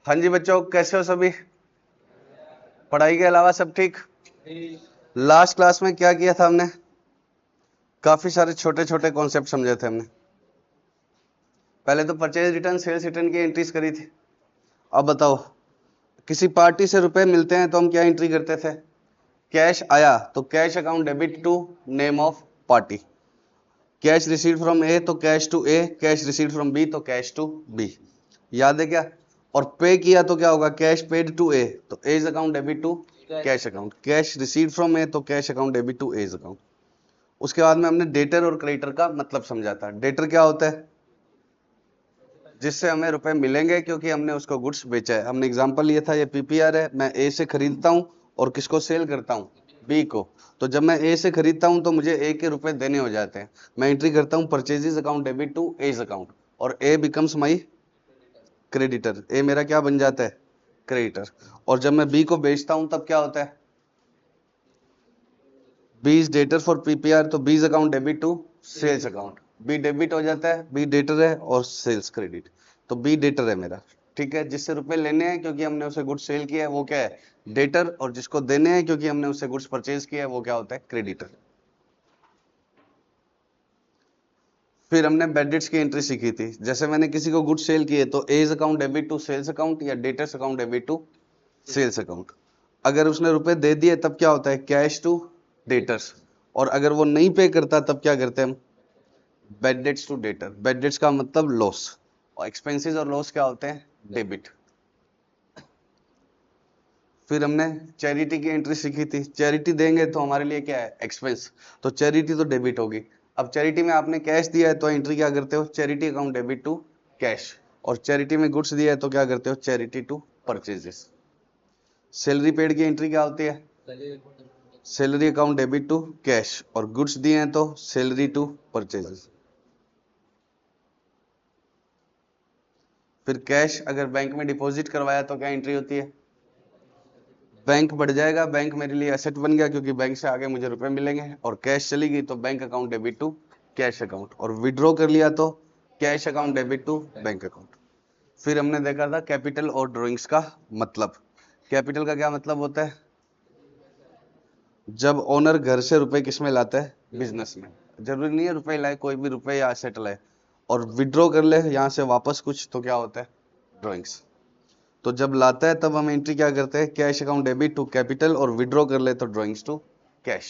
हाँ जी बच्चों, कैसे हो सभी? पढ़ाई के अलावा सब ठीक? लास्ट क्लास में क्या किया था हमने? काफी सारे छोटे छोटे कॉन्सेप्ट समझे थे हमने। पहले तो परचेज रिटर्न, सेल्स रिटर्न की एंट्रीज करी थी। अब बताओ, किसी पार्टी से रुपए मिलते हैं तो हम क्या एंट्री करते थे? कैश आया तो cash account debit to name of party. Cash received from A तो cash to A, cash received from B तो कैश टू बी। याद है क्या? और पे किया तो क्या होगा? कैश पेड टू ए तो A's account debit to cash account. Cash received from A तो cash account debit to as account. उसके बाद में हमने डेटर और क्रेडिटर का मतलब समझा था। डेटर क्या होता है? जिससे हमें रुपए मिलेंगे क्योंकि हमने उसको गुड्स बेचा है। हमने एग्जांपल लिया था, ये पीपीआर है, मैं ए से खरीदता हूं और किसको सेल करता हूं? बी को। तो जब मैं ए से खरीदता हूं तो मुझे ए के रुपए देने हो जाते हैं। मैं एंट्री करता हूं purchases account debit to as account और ए बिकम्स माई क्रेडिटर। ए मेरा क्या बन जाता है? क्रेडिटर। और जब मैं बी को बेचता हूं तब क्या होता है? B is debtor for PPR तो B's account debit to sales account. B debit हो जाता है, बी डेटर है और सेल्स क्रेडिट। तो बी डेटर है मेरा। ठीक है, जिससे रुपए लेने हैं क्योंकि हमने उसे गुड्स सेल किया है वो क्या है? डेटर। और जिसको देने हैं क्योंकि हमने उसे गुड्स परचेज किया है वो क्या होता है? क्रेडिटर। फिर हमने बैड डेट्स की एंट्री सीखी थी। जैसे मैंने किसी को गुड्स सेल किए तो A's account debit to sales account या debtors account debit to sales account. अगर उसने रुपए दे दिए तब क्या होता है? Cash to debtors. और अगर वो नहीं पे करता तब क्या करते हैं हम? Bad debts to debtor. Bad debts का मतलब लॉस, और एक्सपेंसेस और लॉस क्या होते हैं? डेबिट। फिर हमने चैरिटी की एंट्री सीखी थी। चैरिटी देंगे तो हमारे लिए क्या है? एक्सपेंस। तो चैरिटी तो डेबिट होगी। अब चैरिटी में आपने कैश दिया है तो एंट्री क्या करते हो? Charity account debit to cash. और चैरिटी में गुड्स दिया है तो क्या करते हो? Charity to purchases. Salary paid की एंट्री क्या होती है? Salary account debit to cash. और गुड्स दिए हैं तो सैलरी टू परचेजेस। फिर कैश अगर बैंक में डिपॉजिट करवाया तो क्या एंट्री होती है? बैंक बढ़ जाएगा, बैंक मेरे लिए एसेट बन गया क्योंकि बैंक से आगे मुझे रुपए मिलेंगे। और कैश चली गई तो bank account debit to cash account. और विड्रॉ कर लिया तो cash account debit to bank account. फिर हमने देखा था कैपिटल और ड्रॉइंग्स का मतलब। कैपिटल का क्या मतलब होता है? जब ओनर घर से रुपए किस में लाता है? बिजनेस में। जरूरी नहीं है रुपए लाए, कोई भी रुपए या एसेट लाए। और विड्रॉ कर ले यहां से वापस कुछ तो क्या होता है? ड्रॉइंग्स। तो जब लाता है तब हम एंट्री क्या करते हैं? Cash account debit to capital और विड्रॉ कर ले तो ड्रॉइंग्स टू कैश।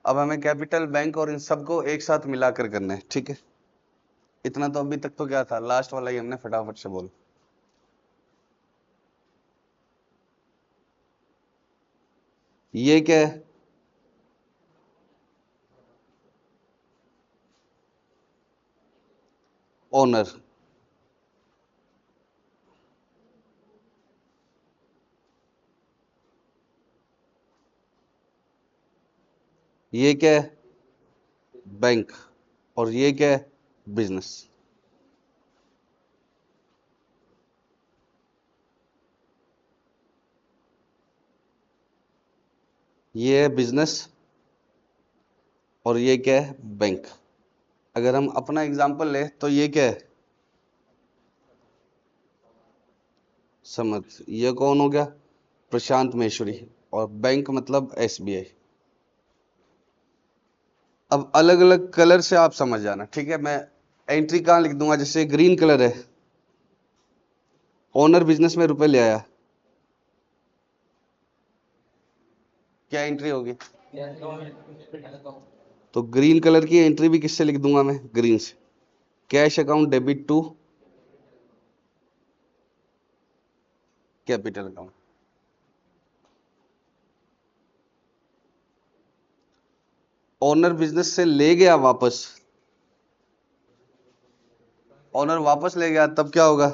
अब हमें कैपिटल, बैंक और इन सबको एक साथ मिलाकर करना है। ठीक है, इतना तो अभी तक तो क्या था? लास्ट वाला ही हमने फटाफट से बोल। ये क्या है? ओनर। ये क्या है? बैंक। और ये क्या है? बिजनेस। ये है बिजनेस और ये क्या है? बैंक। अगर हम अपना एग्जांपल ले तो ये क्या है? समझ। ये कौन हो गया? प्रशांत महेश्वरी। और बैंक मतलब एसबीआई। अब अलग अलग कलर से आप समझ जाना। ठीक है, मैं एंट्री कहां लिख दूंगा? जैसे ग्रीन कलर है, ओनर बिजनेस में रुपए ले आया, क्या एंट्री होगी? तो ग्रीन कलर की एंट्री भी किससे लिख दूंगा मैं? ग्रीन से। Cash account debit to capital account. Owner business से ले गया वापस, ओनर वापस ले गया तब क्या होगा?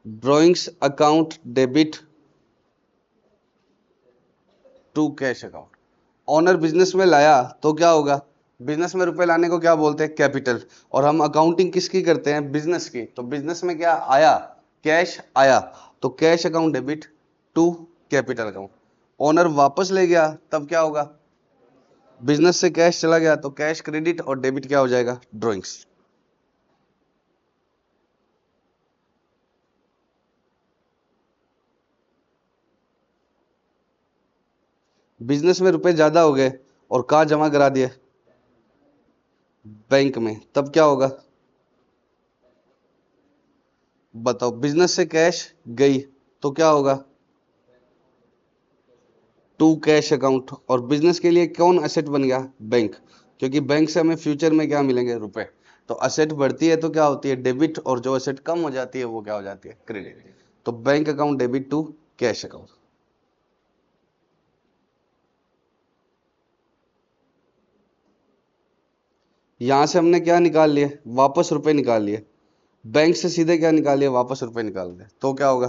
Drawings account debit to cash account. Owner business में लाया तो क्या होगा? बिजनेस में रुपए लाने को क्या बोलते हैं? कैपिटल। और हम अकाउंटिंग किसकी करते हैं? बिजनेस की। तो बिजनेस में क्या आया? कैश आया तो cash account debit to capital account. Owner वापस ले गया तब क्या होगा? बिजनेस से कैश चला गया तो कैश क्रेडिट और डेबिट क्या हो जाएगा? ड्रॉइंग्स। बिजनेस में रुपए ज्यादा हो गए और कहाँ जमा करा दिए, बैंक में, तब क्या होगा बताओ। बिजनेस से कैश गई तो क्या होगा, टू कैश अकाउंट। और बिजनेस के लिए कौन असेट बन गया, बैंक, क्योंकि बैंक से हमें फ्यूचर में क्या मिलेंगे, रुपए। तो असेट बढ़ती है तो क्या होती है, डेबिट, और जो असेट कम हो जाती है वो क्या हो जाती है, क्रेडिट। तो bank account debit to cash account. यहां से हमने क्या निकाल लिए, वापस रुपए निकाल लिए। बैंक से सीधे क्या निकाल लिया, वापस रुपए निकाल दिए, तो क्या होगा,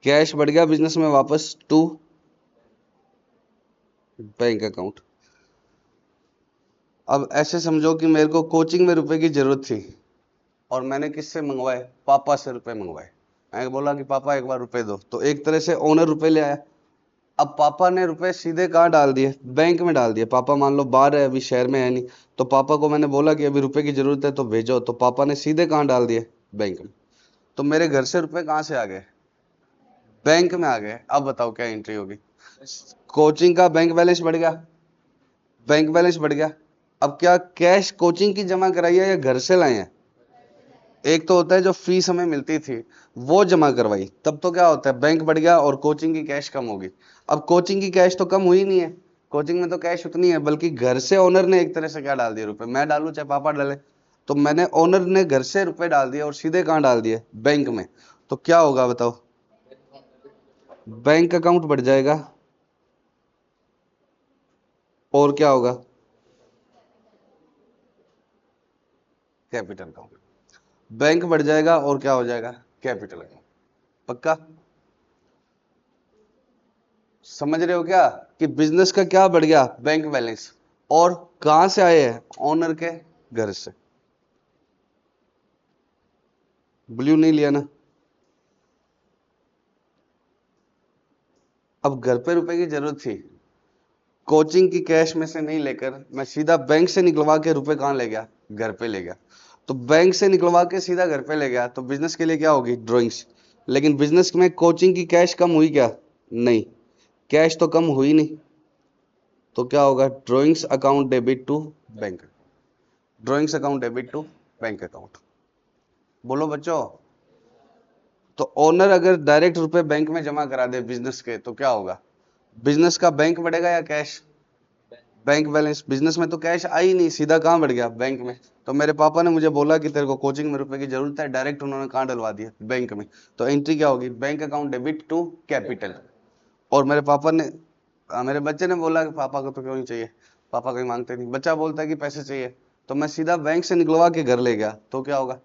कैश बढ़ गया बिजनेस में वापस टू बैंक अकाउंट। अब ऐसे समझो कि मेरे को कोचिंग में रुपए की जरूरत थी और मैंने किससे मंगवाए, पापा से रुपए मंगवाए। मैंने बोला कि पापा एक बार रुपए दो, तो एक तरह से ओनर रुपए ले आया। अब पापा ने रुपए सीधे कहाँ डाल दिए, बैंक में डाल दिए। पापा मान लो बाहर है, अभी शहर में है नहीं, तो पापा को मैंने बोला कि अभी रुपए की जरूरत है तो भेजो, तो पापा ने सीधे कहाँ डाल दिए, बैंक में। तो मेरे घर से रुपए कहाँ से आ गए, बैंक में आ गए। अब बताओ क्या एंट्री होगी, कोचिंग का बैंक बैलेंस बढ़ गया, बैंक बैलेंस बढ़ गया। अब क्या कैश कोचिंग की जमा कराई है या घर से लाए हैं, एक तो होता है जो फीस हमें मिलती थी वो जमा करवाई, तब तो क्या होता है, बैंक बढ़ गया और कोचिंग की कैश कम होगी। अब कोचिंग की कैश तो कम हुई नहीं है, कोचिंग में तो कैश उतनी है, बल्कि घर से ओनर ने एक तरह से क्या डाल दिए, रुपए। मैं डालू चाहे पापा डाले, तो मैंने, ओनर ने घर से रुपए डाल दिए और सीधे कहाँ डाल दिए, बैंक में। तो क्या होगा बताओ, बैंक अकाउंट बढ़ जाएगा और क्या होगा, कैपिटल अकाउंट। बैंक बढ़ जाएगा और क्या हो जाएगा, कैपिटल अकाउंट। पक्का समझ रहे हो क्या, कि बिजनेस का क्या बढ़ गया, बैंक बैलेंस, और कहां से आए हैं, ओनर के घर से। ब्लू नहीं लिया ना। अब घर पे रुपए की जरूरत थी, कोचिंग की कैश में से नहीं लेकर मैं सीधा बैंक से निकलवा के रुपए कहां ले गया, घर पे ले गया। तो बैंक से निकलवा के सीधा घर पे ले गया, तो बिजनेस के लिए क्या होगी, ड्रॉइंग्स। लेकिन बिजनेस में कोचिंग की कैश कम हुई क्या, नहीं, कैश तो कम हुई नहीं। तो क्या होगा, drawings account debit to bank, drawings account debit to bank account. बोलो बच्चों। तो ओनर अगर डायरेक्ट रुपए बैंक में जमा करा दे बिजनेस के, तो क्या होगा, बिजनेस का बैंक बढ़ेगा या कैश, बैंक बैलेंस। बिजनेस में तो कैश आई नहीं, सीधा कहां बढ़ गया, बैंक में। तो मेरे पापा ने मुझे बोला कि तेरे को कोचिंग में रुपए की जरूरत है, डायरेक्ट उन्होंने कहां डलवा दिया, बैंक में। तो एंट्री क्या होगी, bank account debit to capital. और मेरे पापा ने, मेरे बच्चे ने बोला कि पापा को तो क्यों नहीं चाहिए, पापा कहीं मांगते नहीं। बच्चा बोलता है कि पैसे चाहिए, तो मैं सीधा बैंक से निकलवा के घर ले गया, तो क्या होगा,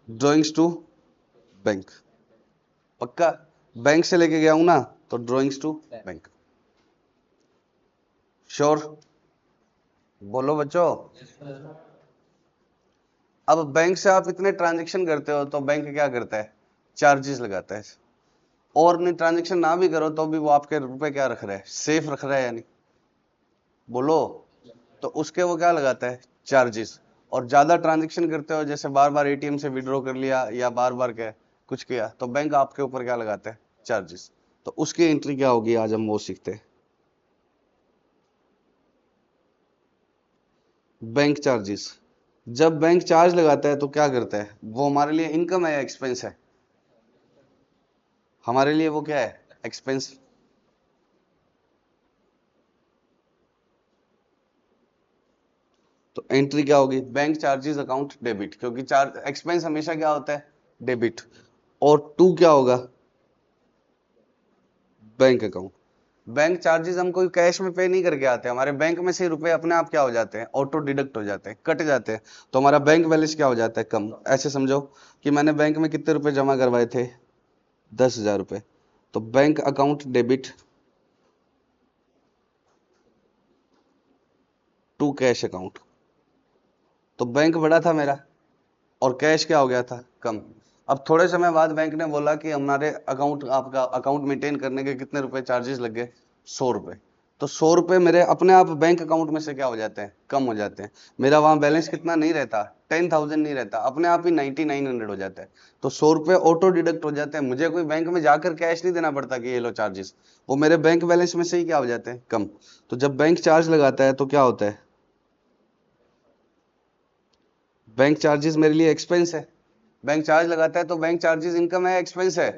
ड्रॉइंग्स टू बैंक। पक्का, बैंक से लेके गया हूं ना, तो ड्रॉइंग्स टू बैंक। श्योर, बोलो बच्चों। अब बैंक से आप इतने ट्रांजैक्शन करते हो तो बैंक क्या करता है, चार्जेस लगाता है। और नहीं, ट्रांजैक्शन ना भी करो तो भी वो आपके रुपए क्या रख रहा है, सेफ रख रहा है, यानी बोलो। तो उसके वो क्या लगाता है, चार्जेस। और ज्यादा ट्रांजैक्शन करते हो, जैसे बार बार एटीएम से विड्रॉ कर लिया या बार बार क्या कुछ किया, तो बैंक आपके ऊपर क्या लगाता है, चार्जेस। तो उसकी एंट्री क्या होगी, आज हम वो सीखते हैं। Bank charges. जब बैंक चार्ज लगाता है तो क्या करता है, वो हमारे लिए इनकम है या एक्सपेंस है, हमारे लिए वो क्या है, एक्सपेंस। तो एंट्री क्या होगी, बैंक चार्जेस अकाउंट डेबिट, क्योंकि चार्ज, एक्सपेंस हमेशा क्या होता है, डेबिट। और टू क्या होगा, बैंक अकाउंट। बैंक चार्जेस हम कोई कैश में पे नहीं करके आते, हमारे बैंक में से रुपए अपने आप क्या हो जाते हैं, ऑटो डिडक्ट हो जाते हैं, कट जाते हैं। तो हमारा बैंक बैलेंस क्या हो जाता है, कम। ऐसे समझो कि मैंने बैंक में कितने रुपए जमा करवाए थे, 10,000 रुपए। तो bank account debit to cash account. तो बैंक बड़ा था मेरा और कैश क्या हो गया था, कम। अब थोड़े समय बाद बैंक ने बोला कि हमारे अकाउंट, आपका अकाउंट मेंटेन करने के कितने रुपए चार्जेस लग गए, 100 रुपए। तो 100 रुपए मेरे अपने आप बैंक अकाउंट में से क्या हो जाते हैं, कम हो जाते हैं। मेरा वहां बैलेंस कितना नहीं रहता, 10,000 नहीं रहता, अपने आप ही 9900 हो जाता है। तो 100 रुपए ऑटो डिडक्ट हो जाते हैं, मुझे कोई बैंक में जाकर कैश नहीं देना पड़ता कि ये लो चार्जेस, वो मेरे बैंक बैलेंस में से ही क्या हो जाते हैं, कम। तो जब बैंक चार्ज लगाता है तो क्या होता है, बैंक चार्जेस मेरे लिए एक्सपेंस है। बैंक चार्ज लगाता है तो बैंक चार्जेस इनकम है, एक्सपेंस है,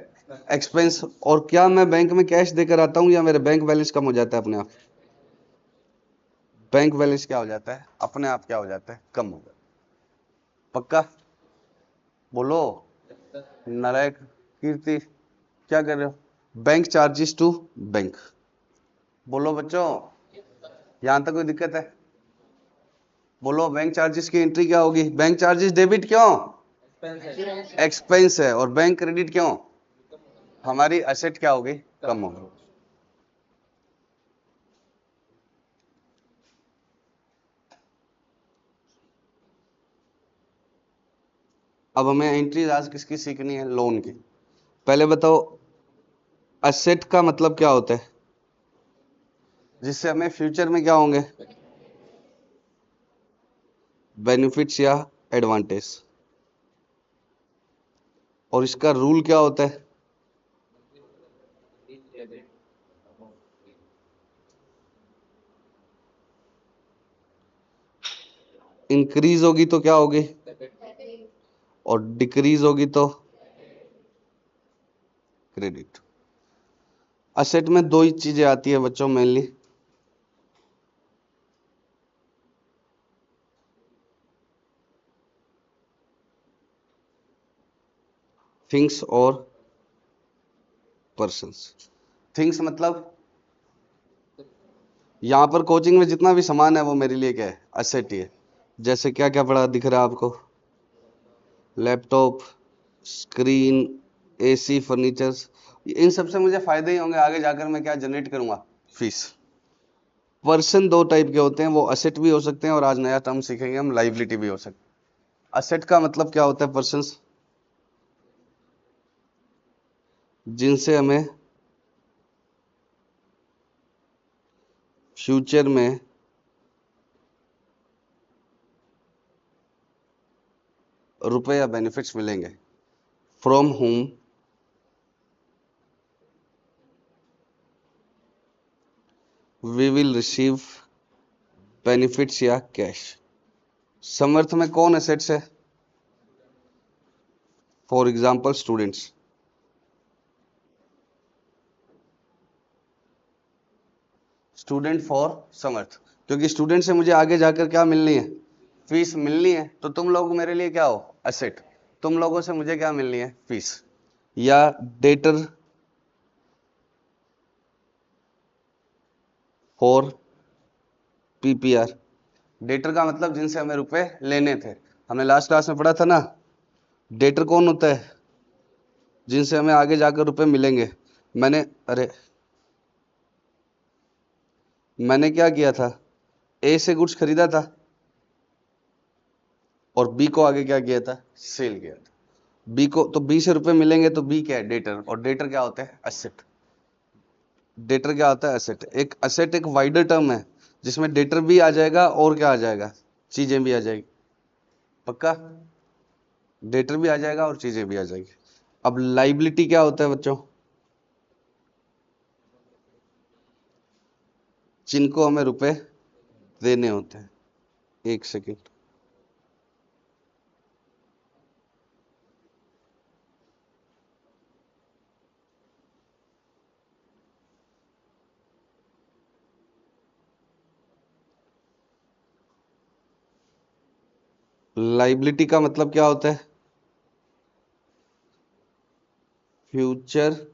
एक्सपेंस। और क्या मैं बैंक में कैश देकर आता हूं या मेरे बैंक बैलेंस कम हो जाता है अपने आप, बैंक बैलेंस क्या हो जाता है, अपने आप क्या हो जाता है, कम हो जाता है। पक्का बोलो, नालायक कीर्ति क्या कर रहे हो, बैंक चार्जेस टू बैंक, बोलो बच्चों, यहां तक कोई दिक्कत है, बोलो। बैंक चार्जेस की एंट्री क्या होगी, बैंक चार्जेस डेबिट क्यों, एक्सपेंस है, और बैंक क्रेडिट क्यों, हमारी एसेट क्या होगी, कम होगी। अब हमें एंट्रीज आज किसकी सीखनी है, लोन की। पहले बताओ एसेट का मतलब क्या होता है, जिससे हमें फ्यूचर में क्या होंगे, बेनिफिट्स या एडवांटेज। और इसका रूल क्या होता है, इंक्रीज होगी तो क्या होगी, और डिक्रीज होगी तो क्रेडिट। असेट में दो ही चीजें आती है बच्चों मेनली, थिंग्स और पर्सन्स। थिंग्स मतलब यहां पर कोचिंग में जितना भी सामान है वो मेरे लिए क्या है, असेट ही है। जैसे क्या क्या पड़ा दिख रहा है आपको, लैपटॉप, स्क्रीन, एसी, फर्नीचर्स, इन सब से मुझे फायदे ही होंगे, आगे जाकर मैं क्या जनरेट करूंगा, फीस। पर्सन दो टाइप के होते हैं, वो असेट भी हो सकते हैं और आज नया टर्म सीखेंगे हम, लाइबिलिटी भी हो सकती है। असेट का मतलब क्या होता है, पर्सन्स जिनसे हमें फ्यूचर में रुपए या बेनिफिट्स मिलेंगे, from home we will receive benefits या कैश। समर्थ में कौन एसेट्स है, for example students. Student for Samarth, क्योंकि स्टूडेंट से मुझे आगे जाकर क्या मिलनी है, फीस मिलनी है। तो तुम लोग मेरे लिए क्या हो, एसेट। तुम लोगों से मुझे क्या मिलनी है, फीस। या डेटर फॉर पीपीआर, डेटर का मतलब जिनसे हमें रुपए लेने थे। हमने लास्ट क्लास में पढ़ा था ना, डेटर कौन होता है, जिनसे हमें आगे जाकर रुपए मिलेंगे। मैंने अरे मैंने क्या किया था, ए से गुड्स खरीदा था और बी को आगे क्या किया था, सेल किया था। बी को तो बी से रुपए मिलेंगे, तो बी क्या है, डेटर, और डेटर क्या होता है, एसेट। डेटर क्या होता है, एसेट। एक एसेट एक वाइडर टर्म है जिसमें डेटर भी आ जाएगा और क्या आ जाएगा, चीजें भी आ जाएगी। पक्का, डेटर भी आ जाएगा और चीजें भी आ जाएगी। अब लाइबिलिटी क्या होता है बच्चों, जिनको हमें रुपए देने होते हैं। एक सेकेंड, लाइबिलिटी का मतलब क्या होता है, फ्यूचर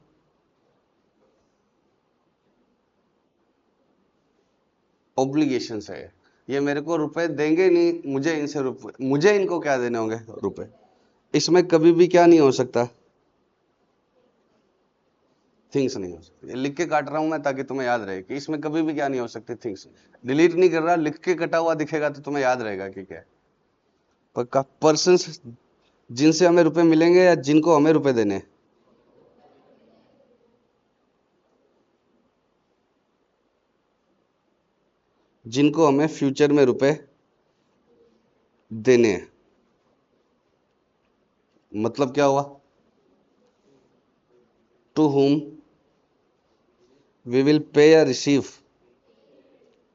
ऑब्लिगेशन है। ये मेरे को रुपए देंगे नहीं, मुझे इनसे रुपए, मुझे इनको क्या देने होंगे, रुपए। इसमें कभी भी क्या नहीं हो सकता, थिंग्स नहीं हो सकती। ये लिख के काट रहा हूं मैं ताकि तुम्हें याद रहे कि इसमें कभी भी क्या नहीं हो सकती, थिंग्स। डिलीट नहीं कर रहा, लिख के कटा हुआ दिखेगा तो तुम्हें याद रहेगा कि क्या है। पक्का, पर्सन जिनसे हमें रुपए मिलेंगे या जिनको हमें रुपए देने। जिनको हमें फ्यूचर में रुपए देने हैं। मतलब क्या हुआ? To whom we will pay or receive,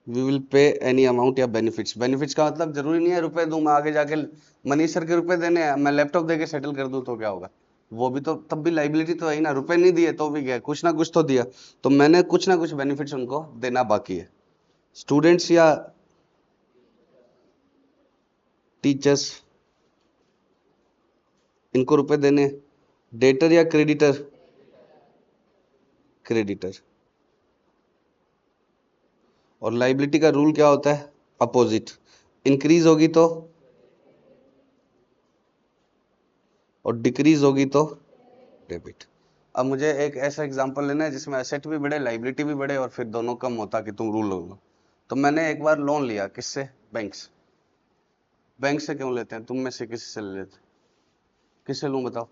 we will pay any amount या बेनिफिट्स। बेनिफिट्स का मतलब जरूरी नहीं है रुपए दूं मैं आगे जाके मनीष सर के रुपए देने हैं, मैं लैपटॉप देके सेटल कर दूं तो क्या होगा? वो भी तो तब भी लाइबिलिटी तो है ही ना। रुपए नहीं दिए तो भी क्या, कुछ ना कुछ तो दिया, तो मैंने कुछ ना कुछ बेनिफिट्स उनको देना बाकी है। स्टूडेंट्स या टीचर्स, इनको रुपए देने। डेटर या क्रेडिटर? क्रेडिटर। और लाइबिलिटी का रूल क्या होता है? अपोजिट। इंक्रीज होगी तो, और डिक्रीज होगी तो डेबिट। अब मुझे एक ऐसा एग्जांपल लेना है जिसमें एसेट भी बढ़े लाइबिलिटी भी बढ़े और फिर दोनों कम होता कि तुम रूल लो। तो मैंने एक बार लोन लिया, किससे? बैंक से। बैंक से क्यों लेते हैं? तुम में से किसी से ले लेते? किससे लूं बताओ?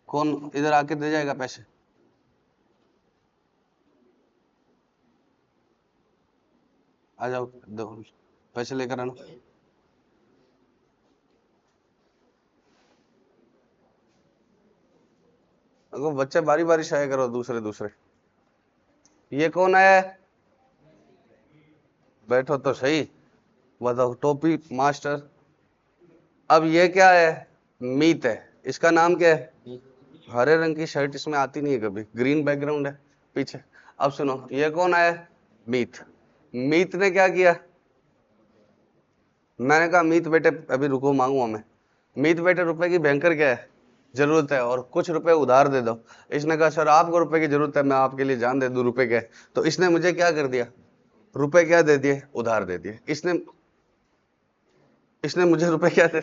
कौन इधर आके दे जाएगा पैसे? आ जाओ, दो पैसे लेकर आना। अगर बच्चे बारी बारी से आया करो, दूसरे दूसरे। ये कौन आया है? बैठो तो सही, बताओ। टोपी मास्टर। अब ये क्या है? मीत है। इसका नाम क्या है? हरे रंग की शर्ट इसमें आती नहीं है कभी, ग्रीन बैकग्राउंड है पीछे। अब सुनो, ये कौन आया? मीत। मीत ने क्या किया? मैंने कहा मीत बेटे अभी रुको, मांगूंगा मैं। मीत बेटे रुपए की भयंकर क्या है जरूरत है, और कुछ रुपए उधार दे दो। इसने कहा सर आपको रुपए की जरूरत है, मैं आपके लिए जान दे दूं, रुपए क्या है? तो इसने मुझे क्या कर दिया? रुपए क्या दे दिए? उधार दे दिए। इसने इसने मुझे रुपए क्या दे?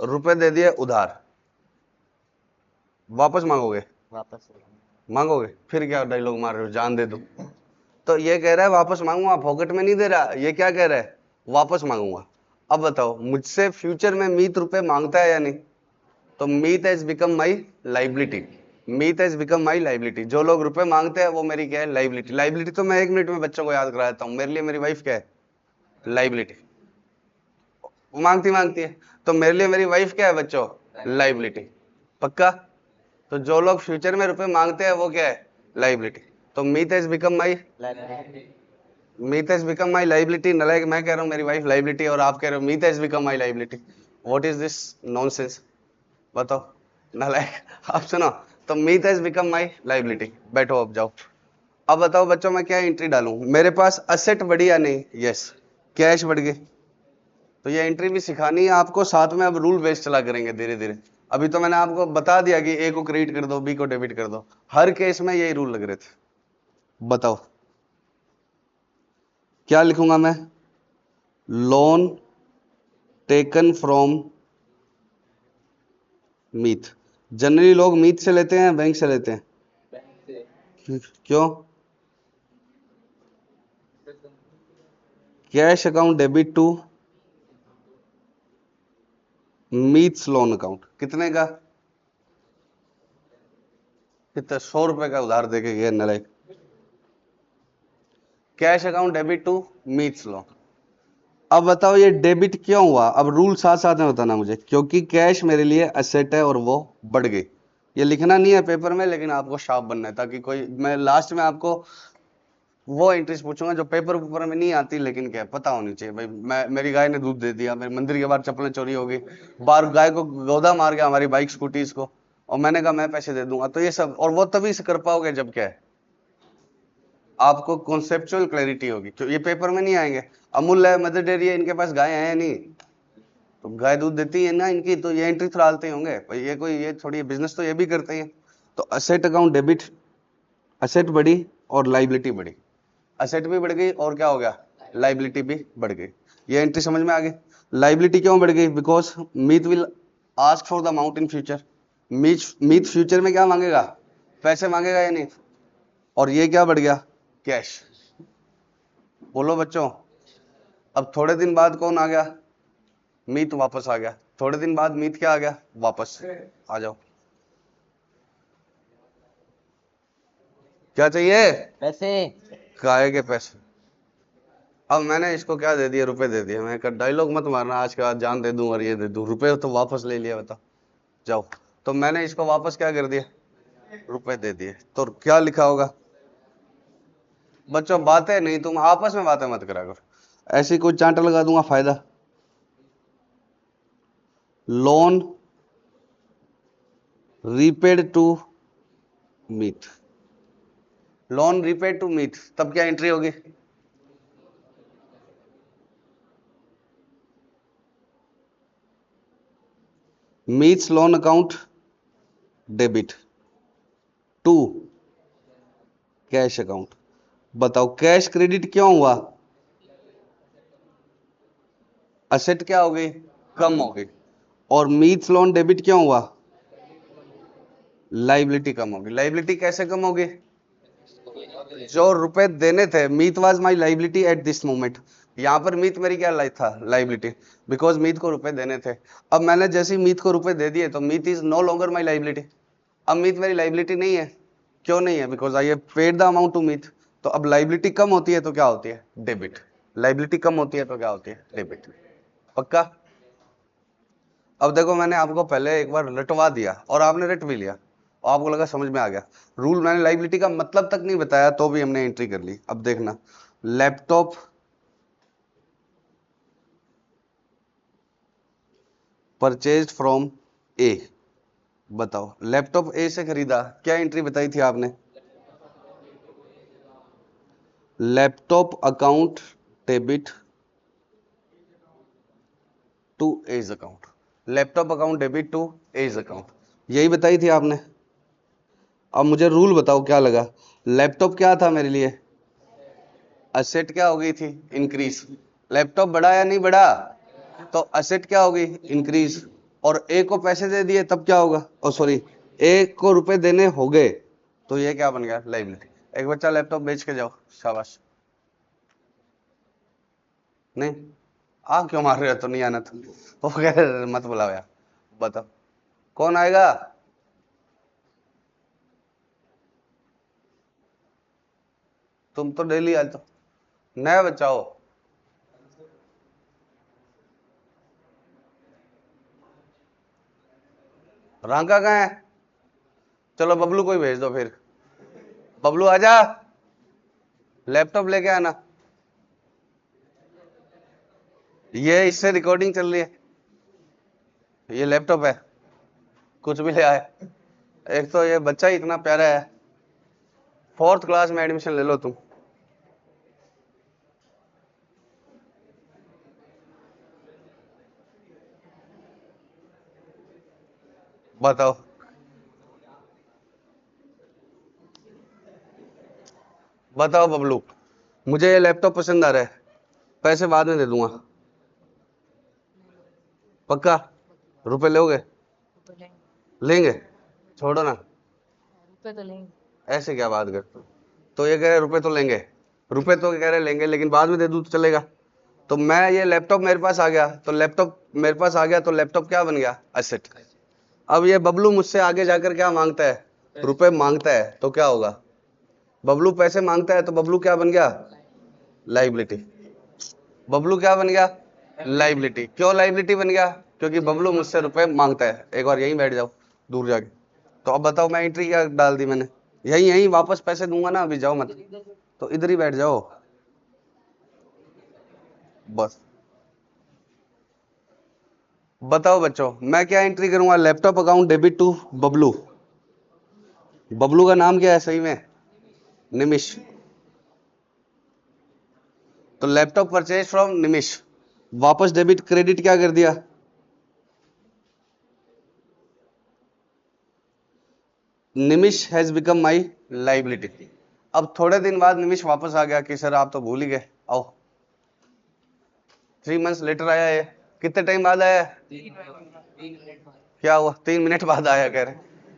रुपए दे दिए उधार। वापस मांगोगे? वापस मांगोगे? फिर क्या डायलॉग मार रहे हो, जान दे दो। तो ये कह रहा है वापस मांगूंगा, पॉकेट में नहीं दे रहा। ये क्या कह रहा है? वापस मांगूंगा। अब बताओ, मुझसे फ्यूचर में मीत रुपए मांगता है या नहीं? तो Meet has become my liability. Meet has become my liability. जो लोग रुपए मांगते हैं वो मेरी क्या है? लाइबिलिटी। लाइबिलिटी तो मैं 1 मिनट में बच्चों को याद करा देता हूँ। मेरे लिए मेरी वाइफ क्या है? लाइबिलिटी। वो मांगती मांगती है, तो मेरे लिए मेरी वाइफ क्या है बच्चों? लाइबिलिटी। पक्का? तो जो लोग फ्यूचर में रुपए मांगते हैं वो क्या है? लाइबिलिटी। तो Meet has become my Meet has become my liability. नलायक मैं कह रहा हूँ मेरी वाइफ लाइबिलिटी, और आप कह रहे हो Meet has become my liability. What is this nonsense? बताओ नालायक। आप सुनो, तो Meet has become my liability. बैठो अब जाओ। अब बताओ बच्चों मैं क्या एंट्री डालूं? मेरे पास असेट बढ़ी या नहीं? यस। कैश बढ़ गई। तो ये एंट्री भी सिखानी है आपको, साथ में अब रूल बेस्ड चला करेंगे धीरे धीरे। अभी तो मैंने आपको बता दिया कि ए को क्रेडिट कर दो, बी को डेबिट कर दो। हर केस में यही रूल लग रहे थे। बताओ क्या लिखूंगा मैं? Loan taken from Meet. Generally लोग मीत से लेते हैं, बैंक से लेते हैं? क्यों? Cash account debit to Meet's loan account. कितने का? कितना? 100 रुपए का उधार देके गया नालायक। Cash account debit to Meet's loan. अब बताओ ये डेबिट क्यों हुआ? अब रूल साथ साथ में बताना मुझे। क्योंकि कैश मेरे लिए एसेट है और वो बढ़ गई। ये लिखना नहीं है पेपर में, लेकिन आपको शार्प बनना है, ताकि कोई, मैं लास्ट में आपको वो एंट्रीज पूछूंगा जो पेपर ऊपर में नहीं आती, लेकिन क्या पता होनी चाहिए भाई। मैं, मेरी गाय ने दूध दे दिया, मेरे मंदिर के बाहर चप्पलें चोरी हो गई, बाहर गाय को गोदा मार गया हमारी बाइक स्कूटीज को, और मैंने कहा मैं पैसे दे दूंगा। तो ये सब, और वो तभी से कर पाओगे जब क्या है, आपको कॉन्सेप्चुअल क्लैरिटी होगी। तो ये पेपर में नहीं आएंगे। अमूल है, मदर डेयरी है, इनके पास गाय है नहीं, तो गाय दूध देती है ना इनकी, तो ये एंट्री थोड़ा डालते होंगे। ये कोई, ये थोड़ी बिजनेस तो ये भी करते हैं। तो असेट अकाउंट डेबिट, असेट बढ़ी और लाइबिलिटी बढ़ी। असेट भी बढ़ गई और क्या हो गया? लाइबिलिटी भी बढ़ गई। ये एंट्री समझ में आ गई? लाइबिलिटी क्यों बढ़ गई? Because Meet will ask for the amount in future. Meet future में क्या मांगेगा? पैसे मांगेगा या नहीं? और ये क्या बढ़ गया? कैश। बोलो बच्चों। अब थोड़े दिन बाद कौन आ गया? मीत वापस आ गया। थोड़े दिन बाद मीत क्या आ गया? वापस। आ जाओ, क्या चाहिए? पैसे काहे के पैसे? अब मैंने इसको क्या दे दिया? रुपए दे दिए। मैं कहा डायलॉग मत मारना, आज के बाद जान दे दूं और ये दे दूं। रुपए तो वापस ले लिया, बता जाओ। तो मैंने इसको वापस क्या कर दिया? रुपए दे दिए। तो क्या लिखा होगा? बच्चों बातें नहीं, तुम आपस में बातें मत करा करो। ऐसी कोई चांटा लगा दूंगा फायदा। Loan repaid to Meet, loan repaid to Meet, तब क्या एंट्री होगी? Meet's loan account debit to cash account. बताओ कैश क्रेडिट क्यों हुआ? असेट क्या हो गई? कम हो गई। और मीट्स लोन डेबिट क्यों हुआ? लाइबिलिटी कम होगी। लाइबिलिटी कैसे कम होगी? जो रुपए देने थे, Meet was my liability at this moment. यहां पर मीत मेरी क्या था? लाइबिलिटी, बिकॉज मीत को रुपए देने थे। अब मैंने जैसे ही मीत को रुपए दे दिए तो Meet is no longer my liability. अब मीत मेरी लाइबिलिटी नहीं है। क्यों नहीं है? Because I have paid the amount to Meet. तो अब लाइबिलिटी कम होती है तो क्या होती है? डेबिट। लाइबिलिटी कम होती है तो क्या होती है? डेबिट। पक्का? अब देखो मैंने आपको पहले एक बार रटवा दिया और आपने रट भी लिया और आपको लगा समझ में आ गया। रूल मैंने लाइबिलिटी का मतलब तक नहीं बताया तो भी हमने एंट्री कर ली। अब देखना, लैपटॉप परचेज फ्रॉम ए। बताओ लैपटॉप ए से खरीदा, क्या एंट्री बताई थी आपने? Laptop account debit to as account. Laptop account debit to as account, यही बताई थी आपने। अब मुझे रूल बताओ क्या लगा? लैपटॉप क्या था मेरे लिए? असेट क्या हो गई थी? इंक्रीज। लैपटॉप बढ़ा या नहीं बढ़ा? तो असेट क्या हो गई? इंक्रीज। और ए को पैसे दे दिए तब क्या होगा? ओ सॉरी, ए को रुपए देने हो गए तो ये क्या बन गया? लाइबिलिटी। एक बच्चा लैपटॉप बेच के जाओ, शाबाश। नहीं आ क्यों मार रहे हो? तो नहीं आना था वो कह रहे मत बुलाओ यार। बताओ कौन आएगा? तुम तो डेली आते हो। नया बच्चा हो? रांका कहाँ है? चलो बबलू को ही भेज दो फिर। बबलू आजा, लैपटॉप लेके आना। ये इससे रिकॉर्डिंग चल रही है। ये लैपटॉप है, कुछ भी ले आए। एक तो ये बच्चा ही इतना प्यारा है। 4th क्लास में एडमिशन ले लो तुम। बताओ बताओ बबलू, मुझे ये लैपटॉप पसंद आ रहा है, पैसे बाद में दे दूंगा। पक्का? रुपए लोगे? रुपए लेंगे। लेंगे? छोड़ो ना, रुपए तो लेंगे। ऐसे क्या बात करते हो? तो ये कह रहे रुपए तो लेंगे, रुपए तो कह रहे लेंगे लेकिन बाद में दे दूं तो चलेगा? तो मैं ये लैपटॉप मेरे पास आ गया तो लैपटॉप मेरे पास आ गया तो लैपटॉप क्या बन गया? एसेट। अब ये बबलू मुझसे आगे जाकर क्या मांगता है? रुपए मांगता है तो क्या होगा? बबलू पैसे मांगता है तो बबलू क्या बन गया? लाइबिलिटी। बबलू क्या बन गया? लाइबिलिटी। क्यों लाइबिलिटी बन गया? क्योंकि बबलू मुझसे रुपए मांगता है। एक बार यहीं बैठ जाओ दूर जाके। तो अब बताओ मैं एंट्री क्या डाल दी मैंने? यहीं यहीं वापस पैसे दूंगा ना, अभी जाओ मत। तो इधर ही बैठ जाओ बस। बताओ बच्चों मैं क्या एंट्री करूंगा? Laptop account debit to Bablu. Bablu का नाम क्या है सही में? निमिष। तो लैपटॉप परचेज फ्रॉम निमिष, वापस डेबिट क्रेडिट क्या कर दिया? निमिष हैज बिकम माई लाइबिलिटी। अब थोड़े दिन बाद निमिष वापस आ गया कि सर आप तो भूल ही गए, आओ। 3 मंथ्स लेटर आया है। कितने टाइम बाद आया है? 3 मिनट बाद। क्या हुआ 3 मिनट बाद आया कह रहे?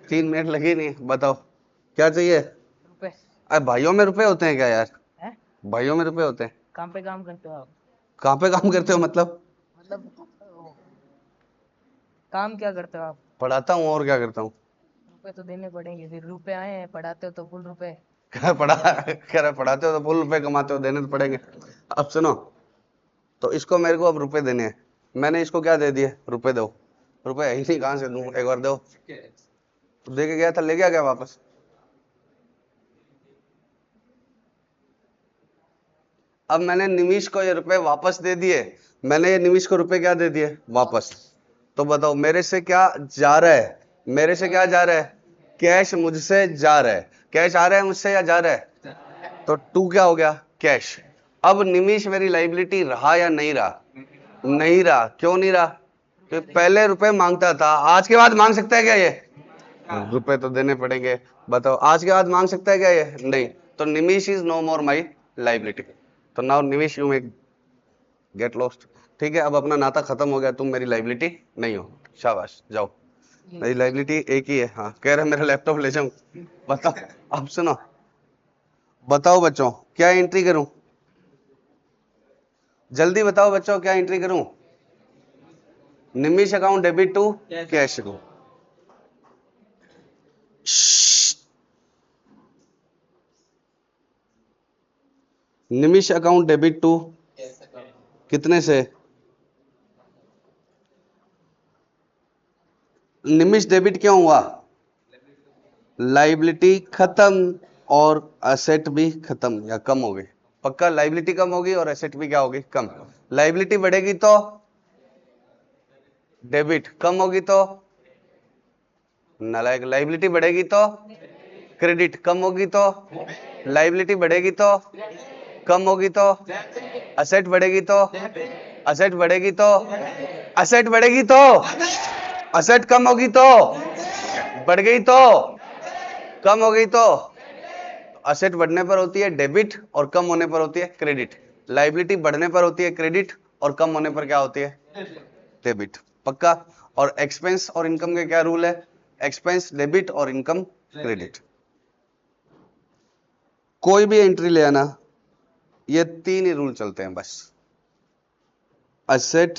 3 मिनट लगे नहीं, बताओ क्या चाहिए? रुपए अरे भाइयों में रुपए होते हैं क्या यार? है। भाइयों में रुपए होते हैं? काम पे काम करते हो आप? कहाँ पे काम करते हो मतलब? मतलब काम क्या करते हो आप? पढ़ाता हूँ और क्या करता हूँ। रुपए तो देने पड़ेंगे, फिर रुपए आए हैं, पढ़ाते हो तो फुल रुपए। कह रहे पढ़ाते हो तो फुल रुपए कमाते हो, देने तो पड़ेंगे। अब सुनो, तो इसको मेरे को अब रुपए देने हैं, मैंने इसको क्या दे दिए, रुपए दो। रुपए है ही नहीं, कहां से दूं, एक बार दो। तो दे के गया था, ले गया क्या वापस? अब मैंने निमिष को ये रुपए वापस दे दिए, मैंने ये निमिष को रुपए क्या दे दिए, वापस। तो बताओ मेरे से क्या जा रहा है, मेरे से क्या जा रहा है, कैश मुझसे जा रहा है। कैश आ रहा है मुझसे या जा रहा है? तो टू क्या हो गया, कैश। अब निमिष मेरी लाइबिलिटी रहा या नहीं रहा? नहीं रहा। क्यों नहीं रहा? तो पहले रुपए मांगता था, आज के बाद मांग सकता है क्या ये? रुपए तो देने पड़ेंगे। बताओ आज के बाद मांग सकता है क्या ये? नहीं। तो Nimish is no more my liability. तो now Nimish you may get lost. ठीक है, अब अपना नाता खत्म हो गया, तुम मेरी लाइबिलिटी नहीं हो। शाबाश, जाओ। मेरी लाइबिलिटी एक ही है। हाँ, कह रहे मेरा लैपटॉप ले जाऊं। बताओ, अब सुनो, बताओ बच्चों क्या एंट्री करूं? जल्दी बताओ बच्चों, क्या एंट्री करूं? निमिष अकाउंट डेबिट टू कैश को। निमिष अकाउंट डेबिट टू कितने से? निमिष डेबिट क्यों हुआ? लाइबिलिटी खत्म और एसेट भी खत्म या कम हो गई। पक्का लाइबिलिटी कम होगी और एसेट भी क्या होगी, कम। लाइबिलिटी बढ़ेगी तो डेबिट, कम होगी तो नालायक। लाइबिलिटी बढ़ेगी तो क्रेडिट, कम होगी तो लाइबिलिटी बढ़ेगी तो कम होगी तो एसेट बढ़ेगी तो एसेट बढ़ेगी तो एसेट बढ़ेगी तो एसेट कम होगी तो बढ़ गई तो कम हो गई तो एसेट बढ़ने पर होती है डेबिट और कम होने पर होती है क्रेडिट। लाइबिलिटी बढ़ने पर होती है क्रेडिट और कम होने पर क्या होती है, डेबिट। पक्का। और एक्सपेंस और इनकम के क्या रूल है? एक्सपेंस डेबिट और इनकम क्रेडिट। कोई भी एंट्री ले आना, ये तीन ही रूल चलते हैं बस। एसेट,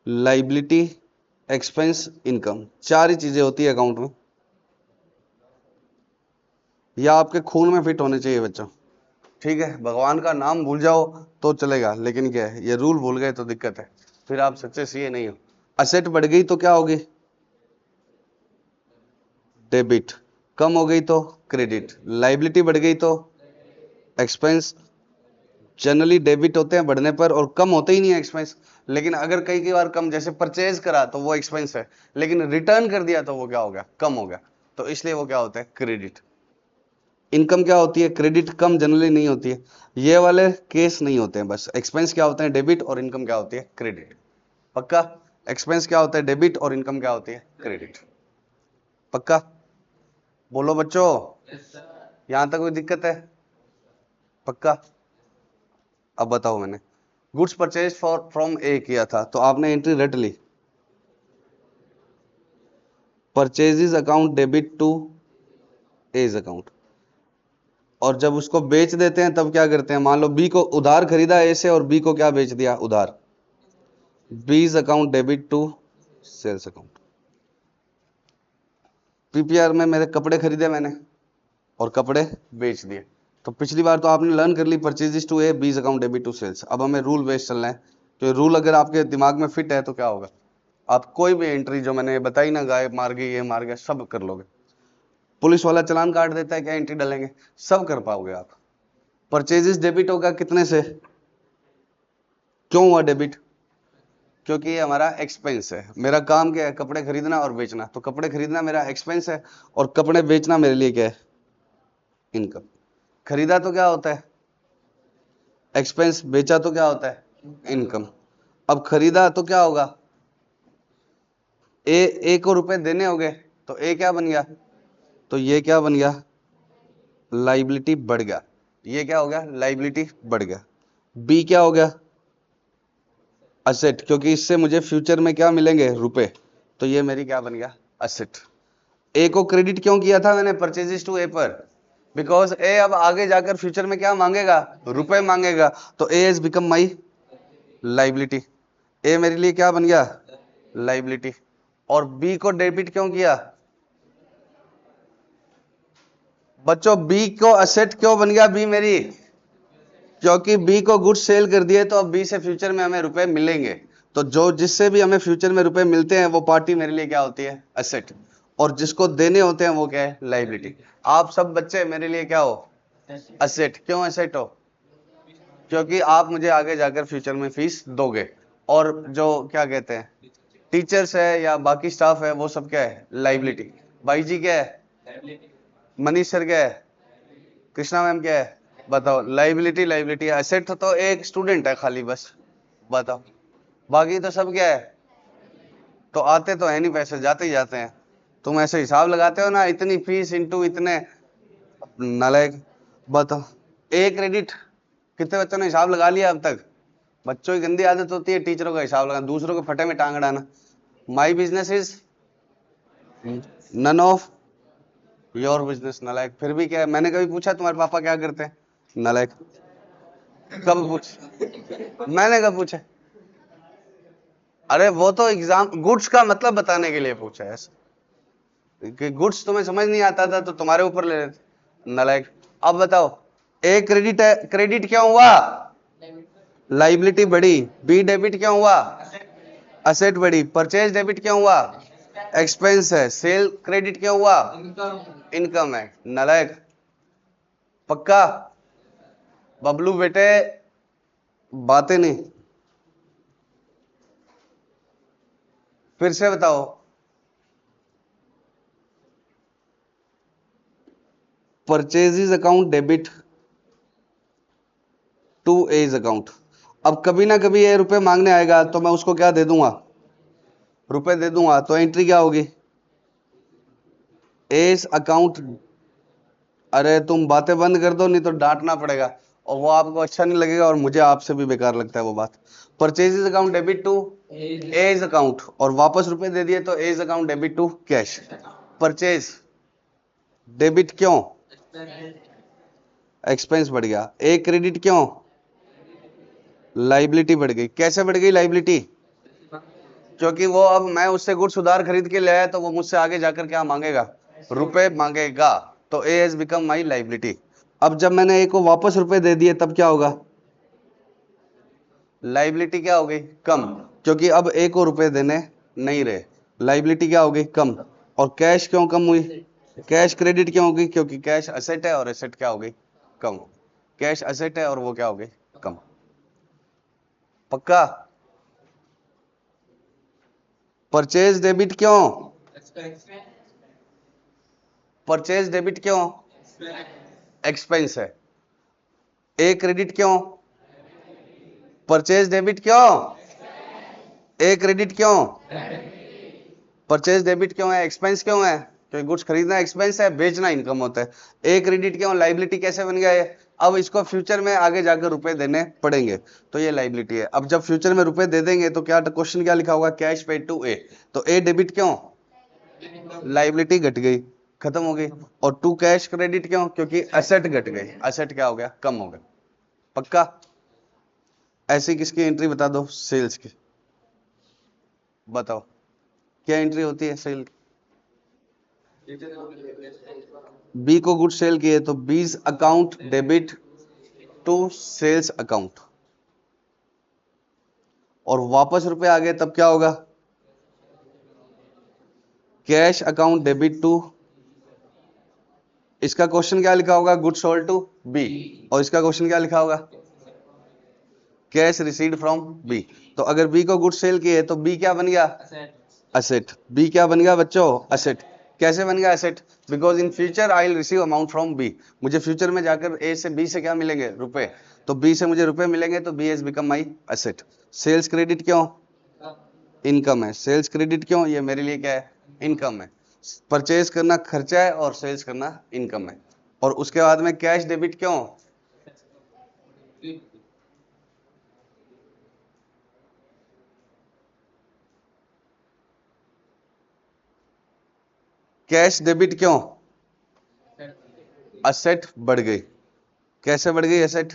लाइबिलिटी, एक्सपेंस, इनकम, चार ही चीजें होती है अकाउंट में। या आपके खून में फिट होने चाहिए बच्चों। ठीक है, भगवान का नाम भूल जाओ तो चलेगा, लेकिन क्या है, ये रूल भूल गए तो दिक्कत है, फिर आप सच्चे सीए नहीं हो। एसेट बढ़ गई तो क्या होगी, डेबिट। कम हो गई तो क्रेडिट। लाइबिलिटी बढ़ गई तो एक्सपेंस। जनरली डेबिट होते हैं बढ़ने पर और कम होते ही नहीं है एक्सपेंस। लेकिन अगर कई बार कम, जैसे परचेज करा तो वो एक्सपेंस है, लेकिन रिटर्न कर दिया तो वो क्या हो गया, कम हो गया। तो इसलिए वो क्या होता है, क्रेडिट। इनकम क्या होती है, क्रेडिट कम जनरली नहीं होती है, ये वाले केस नहीं होते हैं बस। एक्सपेंस क्या होते हैं, डेबिट, और इनकम क्या होती है, क्रेडिट। पक्का। एक्सपेंस क्या होता है, डेबिट, और इनकम क्या होती है, क्रेडिट। पक्का। बोलो बच्चों, यहां तक कोई दिक्कत है? पक्का। अब बताओ, मैंने गुड्स परचेज फ्रॉम ए किया था तो आपने एंट्री रट ली, purchases account debit to as account. और जब उसको बेच देते हैं तब क्या करते हैं, मान लो बी को उधार खरीदा ए से और बी को क्या बेच दिया, उधार। B's account debit to sales account. पीपीआर में मेरे कपड़े खरीदे मैंने और कपड़े बेच दिए, तो पिछली बार तो आपने लर्न कर ली परचेजेस टू ए, बीज अकाउंट डेबिट टू सेल्स। अब हमें रूल बेस्ड चलना है, तो ये रूल अगर आपके दिमाग में फिट है तो क्या होगा, आप कोई भी एंट्री जो मैंने बताई ना, गाय मार गई, ये मार गया, सब कर लोगे। पुलिस वाला चालान काट देता है, क्या एंट्री डालेंगे, सब कर पाओगे आप। परचेजेस डेबिट होगा कितने से, क्यों हुआ डेबिट, क्योंकि ये हमारा एक्सपेंस है। मेरा काम क्या है, कपड़े खरीदना और बेचना, तो कपड़े खरीदना मेरा एक्सपेंस है और कपड़े बेचना मेरे लिए क्या है, इनकम। खरीदा तो क्या होता है, एक्सपेंस। बेचा तो क्या होता है, इनकम। अब खरीदा तो क्या होगा, ए को रुपए देने हो गए तो ए क्या बन गया, तो ये क्या बन गया, लाइबिलिटी बढ़ गया। ये क्या हो गया, लाइबिलिटी बढ़ गया। बी क्या हो गया, असेट, क्योंकि इससे मुझे फ्यूचर में क्या मिलेंगे, रुपए, तो ये मेरी क्या बन गया, असेट। ए को क्रेडिट क्यों किया था मैंने परचेजेस टू ए पर, बिकॉज ए अब आगे जाकर फ्यूचर में क्या मांगेगा, रुपए मांगेगा, तो ए इज बिकम माई लाइबिलिटी। ए मेरे लिए क्या बन गया, लाइबिलिटी। और बी को डेबिट क्यों किया, बच्चों बी को असेट क्यों बन गया बी मेरी? क्योंकि बी को गुड्स सेल कर दिए तो अब बी से फ्यूचर में हमें रुपए मिलेंगे। तो जो जिससे भी हमें फ्यूचर में रुपए मिलते हैं वो पार्टी मेरे लिए क्या होती है? असेट। और जिसको देने होते हैं वो क्या है? लायबिलिटी। आप सब बच्चे मेरे लिए क्या हो? असेट। क्यों असेट हो? क्योंकि आप मुझे आगे जाकर फ्यूचर में फीस दोगे। और जो क्या कहते हैं टीचर्स है या बाकी स्टाफ है वो सब क्या है? लायबिलिटी। भाई जी क्या है? मनीष सर क्या है? कृष्णा मैम क्या है? बताओ। Liability liability. एसेट तो एक स्टूडेंट है खाली बस। बताओ बाकी तो सब क्या है? तो आते तो है नहीं पैसे, जाते ही जाते हैं। तुम ऐसे हिसाब लगाते हो ना, इतनी फीस इंटू इतने, नालायक। बताओ ए क्रेडिट कितने बच्चों ने हिसाब लगा लिया अब तक? बच्चों की गंदी आदत होती है टीचरों का हिसाब लगाना, दूसरों को फटे में टांग अड़ाना। My business is none of your business. नालायक। फिर भी क्या है? मैंने कभी पूछा तुम्हारे पापा क्या करते हैं? नालायक। कब पूछ? मैंने कब पूछा? अरे वो तो एग्जाम गुड्स का मतलब बताने के लिए पूछा है कि गुड्स तुम्हें समझ नहीं आता था तो तुम्हारे ऊपर ले लेते। नालायक। अब बताओ ए क्रेडिट है, क्रेडिट क्या हुआ? लाइबिलिटी बढ़ी। बी डेबिट क्या हुआ? असेट बढ़ी। परचेज डेबिट क्या हुआ? एक्सपेंस है। सेल क्रेडिट क्या हुआ? इनकम है। नालायक। पक्का? बबलू बेटे बातें नहीं। फिर से बताओ। Purchases account debit to as account. अब कभी ना कभी ये रुपए मांगने आएगा तो मैं उसको क्या दे दूंगा? रुपए दे दूंगा। तो एंट्री क्या होगी? A's account. अरे तुम बातें बंद कर दो नहीं तो डांटना पड़ेगा और वो आपको अच्छा नहीं लगेगा और मुझे आपसे भी बेकार लगता है वो बात। Purchases account debit to as account और वापस रुपए दे दिए तो A's account debit to cash. Purchase debit क्यों? एक्सपेंस बढ़ गया। ए क्रेडिट क्यों? लाइबिलिटी बढ़ गई। कैसे बढ़ गई लाइबिलिटी? क्योंकि वो अब मैं उससे गुड्स उधार खरीद के ले आया तो वो मुझसे आगे जाकर क्या मांगेगा? रुपए मांगेगा। तो A has become my liability. अब जब मैंने ए को वापस रुपए दे दिए तब क्या होगा? लाइबिलिटी क्या हो गई? कम। क्योंकि अब ए को रुपए देने नहीं रहे। लाइबिलिटी क्या हो गई? कम। और कैश क्यों कम हुई? कैश क्रेडिट क्यों हो गई? क्योंकि कैश असेट है और एसेट क्या हो गई? कम। कैश असेट है और वो क्या हो गई? कम। पक्का? परचेज डेबिट क्यों? परचेज डेबिट क्यों? एक्सपेंस है। ए क्रेडिट क्यों? परचेज डेबिट क्यों? ए क्रेडिट क्यों? परचेज डेबिट क्यों है? एक्सपेंस क्यों है? क्योंकि गुड्स खरीदना एक्सपेंस है, बेचना इनकम होता है। ए क्रेडिट क्यों? लाइबिलिटी कैसे बन गया है? अब इसको फ्यूचर में आगे जाकर रुपए देने पड़ेंगे तो ये लाइबिलिटी है। अब जब फ्यूचर में रुपए दे देंगे तो क्या क्वेश्चन क्या लिखा होगा? Cash paid to A. तो ए डेबिट क्यों? लाइबिलिटी घट गई, खत्म हो गई। और टू कैश क्रेडिट क्यों? क्योंकि एसेट घट गई, एसेट क्या हो गया? कम हो गया। पक्का? ऐसी किसकी एंट्री बता दो? सेल्स की। बताओ क्या एंट्री होती है सेल? बी को गुड सेल किए तो B's account debit to sales account और वापस रुपए आ गए तब क्या होगा? कैश अकाउंट डेबिट टू, इसका क्वेश्चन क्या लिखा होगा? Good sold to B. और इसका क्वेश्चन क्या लिखा होगा? Cash received from B. तो अगर बी को गुड सेल किए तो बी क्या बन गया? असेट। बी क्या बन गया बच्चों? असेट। कैसे बन गया asset? Because in future I will receive amount from B. मुझे फ्यूचर में जाकर ए से बी से क्या मिलेंगे? रुपए। तो बी से मुझे रुपए मिलेंगे तो B has become my asset. Sales credit क्यों? इनकम है। सेल्स क्रेडिट क्यों? ये मेरे लिए क्या है? इनकम है। परचेज करना खर्चा है और सेल्स करना इनकम है। और उसके बाद में कैश डेबिट क्यों? कैश डेबिट क्यों? असेट बढ़ गई। कैसे बढ़ गई असेट?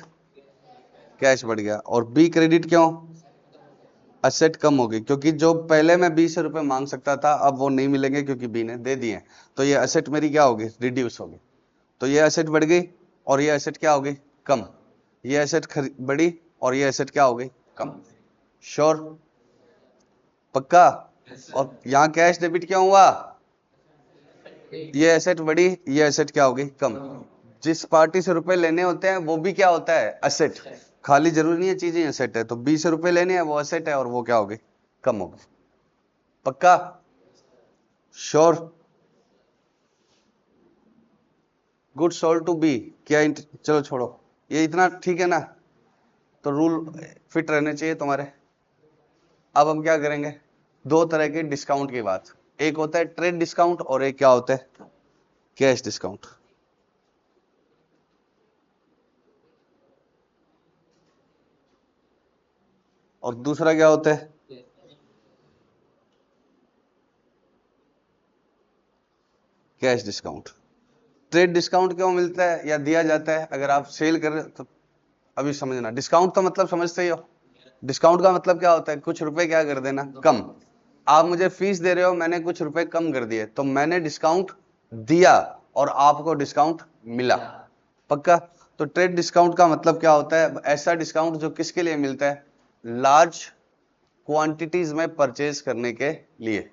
कैश बढ़ गया। और बी क्रेडिट क्यों? असेट कम हो गई क्योंकि जो पहले मैं बी से रुपए मांग सकता था अब वो नहीं मिलेंगे क्योंकि बी ने दे दिए। तो ये असेट मेरी क्या होगी? रिड्यूस होगी। तो ये एसेट बढ़ गई और ये एसेट क्या हो गई, कम। ये एसेट बढ़ी और ये एसेट क्या हो गई, कम। श्योर, पक्का। और यहाँ कैश डेबिट क्यों हुआ, ये एसेट बढ़ी, ये एसेट क्या हो गई, कम। जिस पार्टी से रुपए लेने होते हैं वो भी क्या होता है, एसेट। खाली जरूरी नहीं है चीजें एसेट है, तो 20 से रुपए लेने हैं वो एसेट है और वो क्या हो गई, कम हो गई। पक्का, sure, good, sold to B. क्या चलो छोड़ो, ये इतना ठीक है ना, तो रूल फिट रहने चाहिए तुम्हारे। अब हम क्या करेंगे, दो तरह के डिस्काउंट की बात, एक होता है ट्रेड डिस्काउंट और एक क्या होता है, कैश डिस्काउंट। और दूसरा क्या होता है, कैश डिस्काउंट। ट्रेड डिस्काउंट क्यों मिलता है या दिया जाता है, अगर आप सेल कर रहे हो तो अभी समझना, डिस्काउंट तो मतलब समझते ही हो, डिस्काउंट का मतलब क्या होता है, कुछ रुपए क्या कर देना, कम। आप मुझे फीस दे रहे हो, मैंने कुछ रुपए कम कर दिए, तो मैंने डिस्काउंट दिया और आपको डिस्काउंट मिला। पक्का। तो ट्रेड डिस्काउंट का मतलब क्या होता है, ऐसा डिस्काउंट जो किसके लिए मिलता है, लार्ज क्वांटिटीज में परचेज करने के लिए।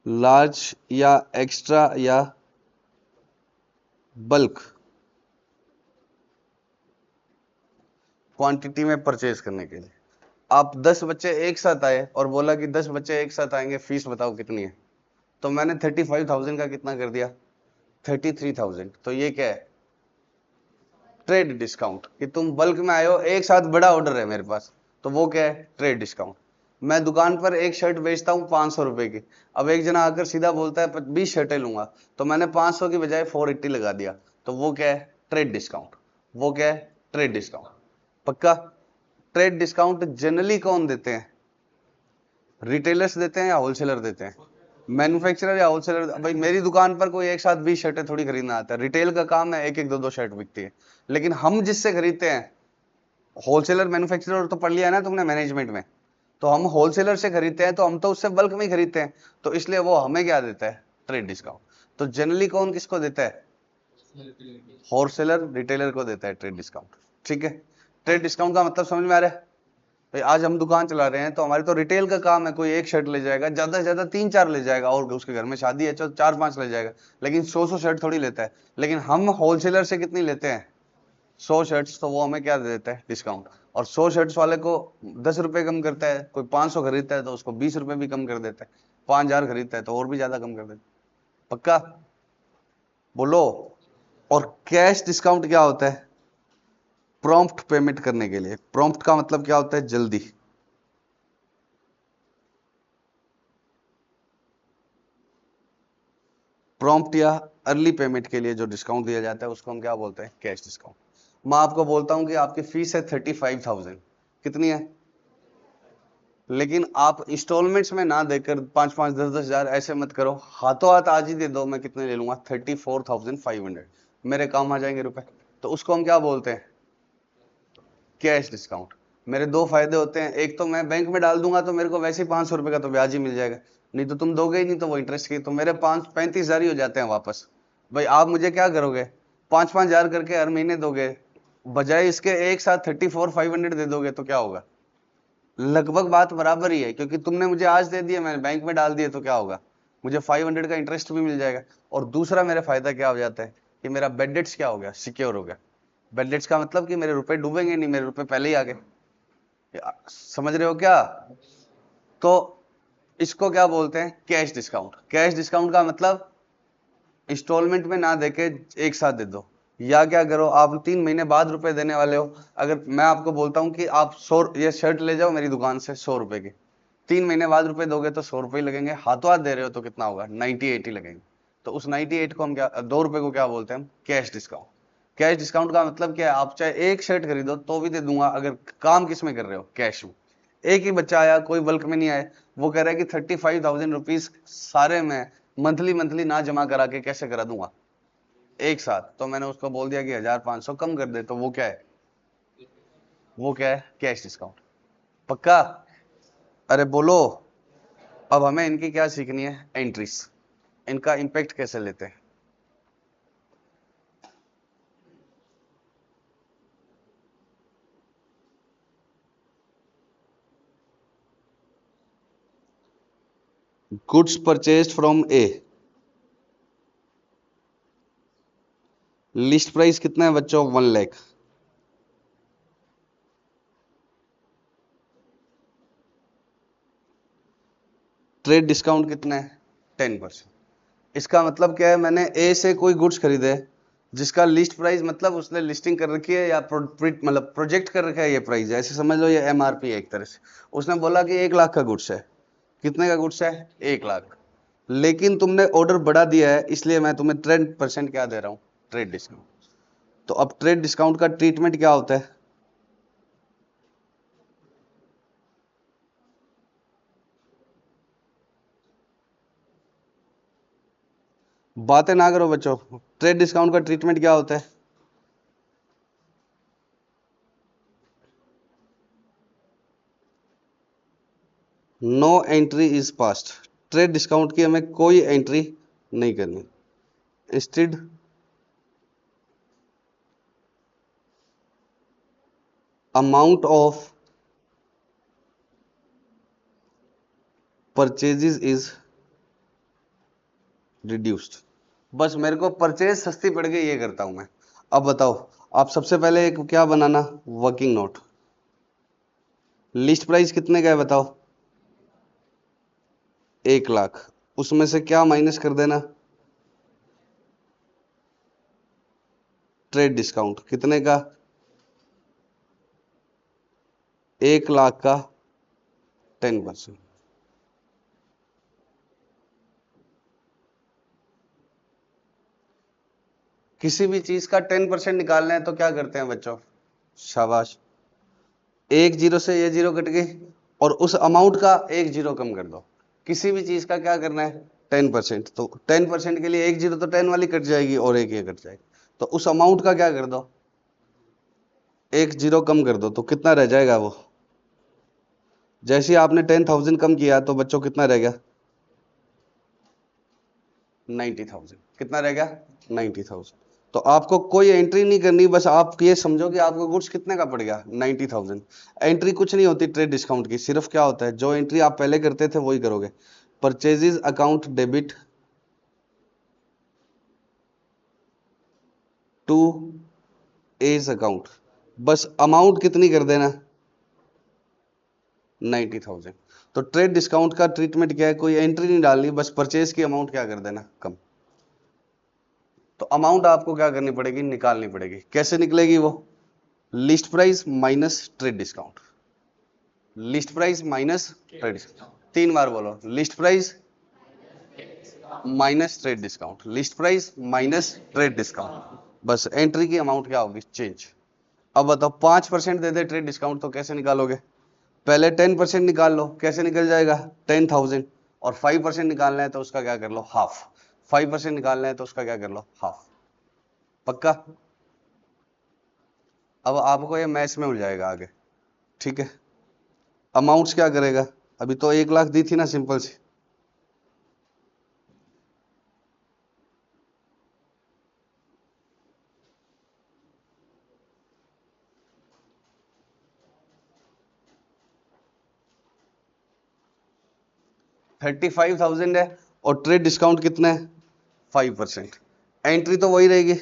लार्ज या एक्स्ट्रा या बल्क क्वांटिटी में परचेज करने के लिए। आप 10 बच्चे एक साथ आए और बोला कि 10 बच्चे एक साथ आएंगे, फीस बताओ कितनी है, तो मैंने 35,000 का कितना कर दिया, 33,000। तो ये क्या है, ट्रेड डिस्काउंट, कि तुम बल्क में आए हो, एक साथ बड़ा ऑर्डर है मेरे पास, तो वो क्या है, ट्रेड डिस्काउंट। मैं दुकान पर एक शर्ट बेचता हूँ 500 रुपए की, अब एक जना आकर सीधा बोलता है 20 शर्टें लूंगा, तो मैंने 500 की बजाय 480 लगा दिया, तो वो क्या है, ट्रेड डिस्काउंट। वो क्या है, ट्रेड डिस्काउंट। पक्का। ट्रेड डिस्काउंट जनरली कौन देते हैं, रिटेलर्स देते हैं या होलसेलर देते हैं, मैन्युफैक्चरर या होलसेलर। भाई मेरी दुकान पर कोई एक साथ 20 शर्टें थोड़ी खरीदना आता है, रिटेल का काम है, एक एक दो दो शर्ट बिकती है। लेकिन हम जिससे खरीदते हैं, होलसेलर मैन्युफैक्चरर तो पढ़ लिया है ना तुमने मैनेजमेंट में, तो हम होलसेलर से खरीदते हैं, तो हम तो उससे बल्क में ही खरीदते हैं, तो इसलिए वो हमें क्या देता है, ट्रेड डिस्काउंट। तो जनरली कौन किसको देता है, होलसेलर रिटेलर को देता है ट्रेड डिस्काउंट। ठीक है, ट्रेड डिस्काउंट का मतलब समझ में आ रहा है। भाई आज हम दुकान चला रहे हैं, तो हमारी तो रिटेल का काम है, कोई एक शर्ट ले जाएगा, ज्यादा से ज्यादा 3-4 ले जाएगा, और उसके घर में शादी है तो 4-5 ले जाएगा, लेकिन 100 शर्ट थोड़ी लेता है। लेकिन हम होलसेलर से कितनी लेते हैं, 100 शर्ट्स, तो वो हमें क्या दे देता है, डिस्काउंट। और 100 शर्ट्स वाले को 10 रुपए कम करता है, कोई 500 खरीदता है तो उसको 20 रुपए भी कम कर देता है, 5,000 खरीदता है तो और भी ज्यादा कम कर देता है। पक्का, बोलो। और कैश डिस्काउंट क्या होता है, प्रॉम्प्ट पेमेंट करने के लिए। प्रॉम्प्ट का मतलब क्या होता है, जल्दी। प्रॉम्प्ट या अर्ली पेमेंट के लिए जो डिस्काउंट दिया जाता है उसको हम क्या बोलते हैं, कैश डिस्काउंट। मैं आपको बोलता हूं कि आपकी फीस है 35,000, कितनी है, लेकिन आप इंस्टॉलमेंट्स में ना देकर 5-5, 10-10 हजार ऐसे मत करो, हाथों हाथ आज ही दे दो, मैं कितने ले लूंगा, 34,500, मेरे काम आ जाएंगे रुपए, तो उसको हम क्या बोलते हैं, कैश डिस्काउंट। मेरे दो फायदे होते हैं, एक तो मैं बैंक में डाल दूंगा तो मेरे को वैसे ही 500 रुपए का तो ब्याज ही मिल जाएगा, नहीं तो तुम दोगे ही नहीं, तो वो इंटरेस्ट की, तो मेरे 35,000 ही हो जाते हैं वापस। भाई आप मुझे क्या करोगे, 5-5 हजार करके हर महीने दोगे, बजाय इसके एक साथ 34,500 दे दोगे, तो क्या होगा, लगभग बात बराबर ही है, क्योंकि तुमने मुझे आज दे दिए, मैंने बैंक में डाल दिए, तो क्या होगा, मुझे 500 का इंटरेस्ट भी मिल जाएगा। और दूसरा मेरा फायदा क्या हो जाता है, कि मेरा बेड डेट्स क्या हो गया, सिक्योर हो गया। बेड डेट्स का मतलब कि मेरे रुपए डूबेंगे नहीं, मेरे रुपए पहले ही आ गए। समझ रहे हो क्या, तो इसको क्या बोलते हैं, कैश डिस्काउंट। कैश डिस्काउंट का मतलब इंस्टॉलमेंट में ना देके एक साथ दे दो, या क्या करो, आप 3 महीने बाद रुपए देने वाले हो, अगर मैं आपको बोलता हूं कि आप 100 ये शर्ट ले जाओ मेरी दुकान से 100 रुपए की, 3 महीने बाद रुपए दोगे तो 100 रुपए लगेंगे, हाथों हाथ दे रहे हो तो कितना होगा, 98 ही लगेंगे। तो उस 98 को हम क्या, 2 रुपए को क्या बोलते हैं हम, कैश डिस्काउंट। कैश डिस्काउंट का मतलब क्या है, आप चाहे एक शर्ट खरीदो तो भी दे दूंगा, अगर काम किस में कर रहे हो, कैश में। एक ही बच्चा आया, कोई बल्क में नहीं आया, वो कह रहा है कि 35,000 रुपीज सारे में मंथली मंथली ना जमा करा के कैसे करा दूंगा एक साथ, तो मैंने उसको बोल दिया कि 1,500 कम कर दे, तो वो क्या है, वो क्या है, कैश डिस्काउंट। पक्का, अरे बोलो। अब हमें इनकी क्या सीखनी है, एंट्रीज। इनका इंपैक्ट कैसे लेते हैं? Goods purchased from A, list price कितना है बच्चों? 1 लाख। ट्रेड डिस्काउंट कितना है? 10%। इसका मतलब क्या है? मैंने ए से कोई गुड्स खरीदे जिसका लिस्ट प्राइस, मतलब उसने लिस्टिंग कर रखी है या मतलब प्रोजेक्ट कर रखा है ये प्राइस है, ऐसे समझ लो ये एमआरपी है एक तरह से। उसने बोला कि 1 लाख का गुड्स है। कितने का गुड्स है? 1 लाख। लेकिन तुमने ऑर्डर बढ़ा दिया है, इसलिए मैं तुम्हें 10% क्या दे रहा हूं? Trade discount. तो अब ट्रेड डिस्काउंट का ट्रीटमेंट क्या होता है? बातें ना करो बच्चों। ट्रेड डिस्काउंट का ट्रीटमेंट क्या होता है? No entry is passed. Trade discount की हमें कोई एंट्री नहीं करनी। Instead amount of purchases is reduced. बस मेरे को परचेज सस्ती पड़ गई, ये करता हूं मैं। अब बताओ, आप सबसे पहले एक क्या बनाना? Working note. लिस्ट प्राइस कितने का है बताओ? 1 लाख। उसमें से क्या माइनस कर देना? ट्रेड डिस्काउंट कितने का? 1 लाख का 10%। किसी भी चीज का 10% निकालना है तो क्या करते हैं बच्चों? शाबाश। एक जीरो से ये जीरो कट गई और उस अमाउंट का एक जीरो कम कर दो। किसी भी चीज का क्या करना है? 10%। तो 10% के लिए एक जीरो तो 10 वाली कट जाएगी और एक ये कट जाएगी। तो उस अमाउंट का क्या कर दो? एक जीरो कम कर दो। तो कितना रह जाएगा वो? जैसे ही आपने 10,000 कम किया तो बच्चों कितना रह गया? 90,000। कितना रह गया? 90,000। तो आपको कोई एंट्री नहीं करनी, बस आप ये समझो कि आपको गुड्स कितने का पड़ गया? 90,000। एंट्री कुछ नहीं होती ट्रेड डिस्काउंट की, सिर्फ क्या होता है, जो एंट्री आप पहले करते थे वही करोगे। Purchases account debit to as account. बस अमाउंट कितनी कर देना? 90,000। तो ट्रेड डिस्काउंट का ट्रीटमेंट क्या है? कोई एंट्री नहीं डालनी, बस परचेज की अमाउंट क्या कर देना? कम। तो अमाउंट आपको क्या करनी पड़ेगी? निकालनी पड़ेगी। कैसे निकलेगी वो? List price minus trade discount. List price minus trade discount. 3 बार बोलो, list price minus trade discount, list price minus trade discount. बस एंट्री की अमाउंट क्या होगी? चेंज। अब बताओ, 5% दे दे ट्रेड डिस्काउंट तो कैसे निकालोगे? पहले 10% निकाल लो। कैसे निकल जाएगा? 10,000। और 5% निकालना है तो उसका क्या कर लो? हाफ। 5% निकालना है तो उसका क्या कर लो? हाफ। पक्का? अब आपको ये मैथ्स में उड़ जाएगा आगे, ठीक है? अमाउंट्स क्या करेगा? अभी तो 1 लाख दी थी ना सिंपल सी। $35,000 है और ट्रेड डिस्काउंट कितना है? 5%। एंट्री तो वही रहेगी।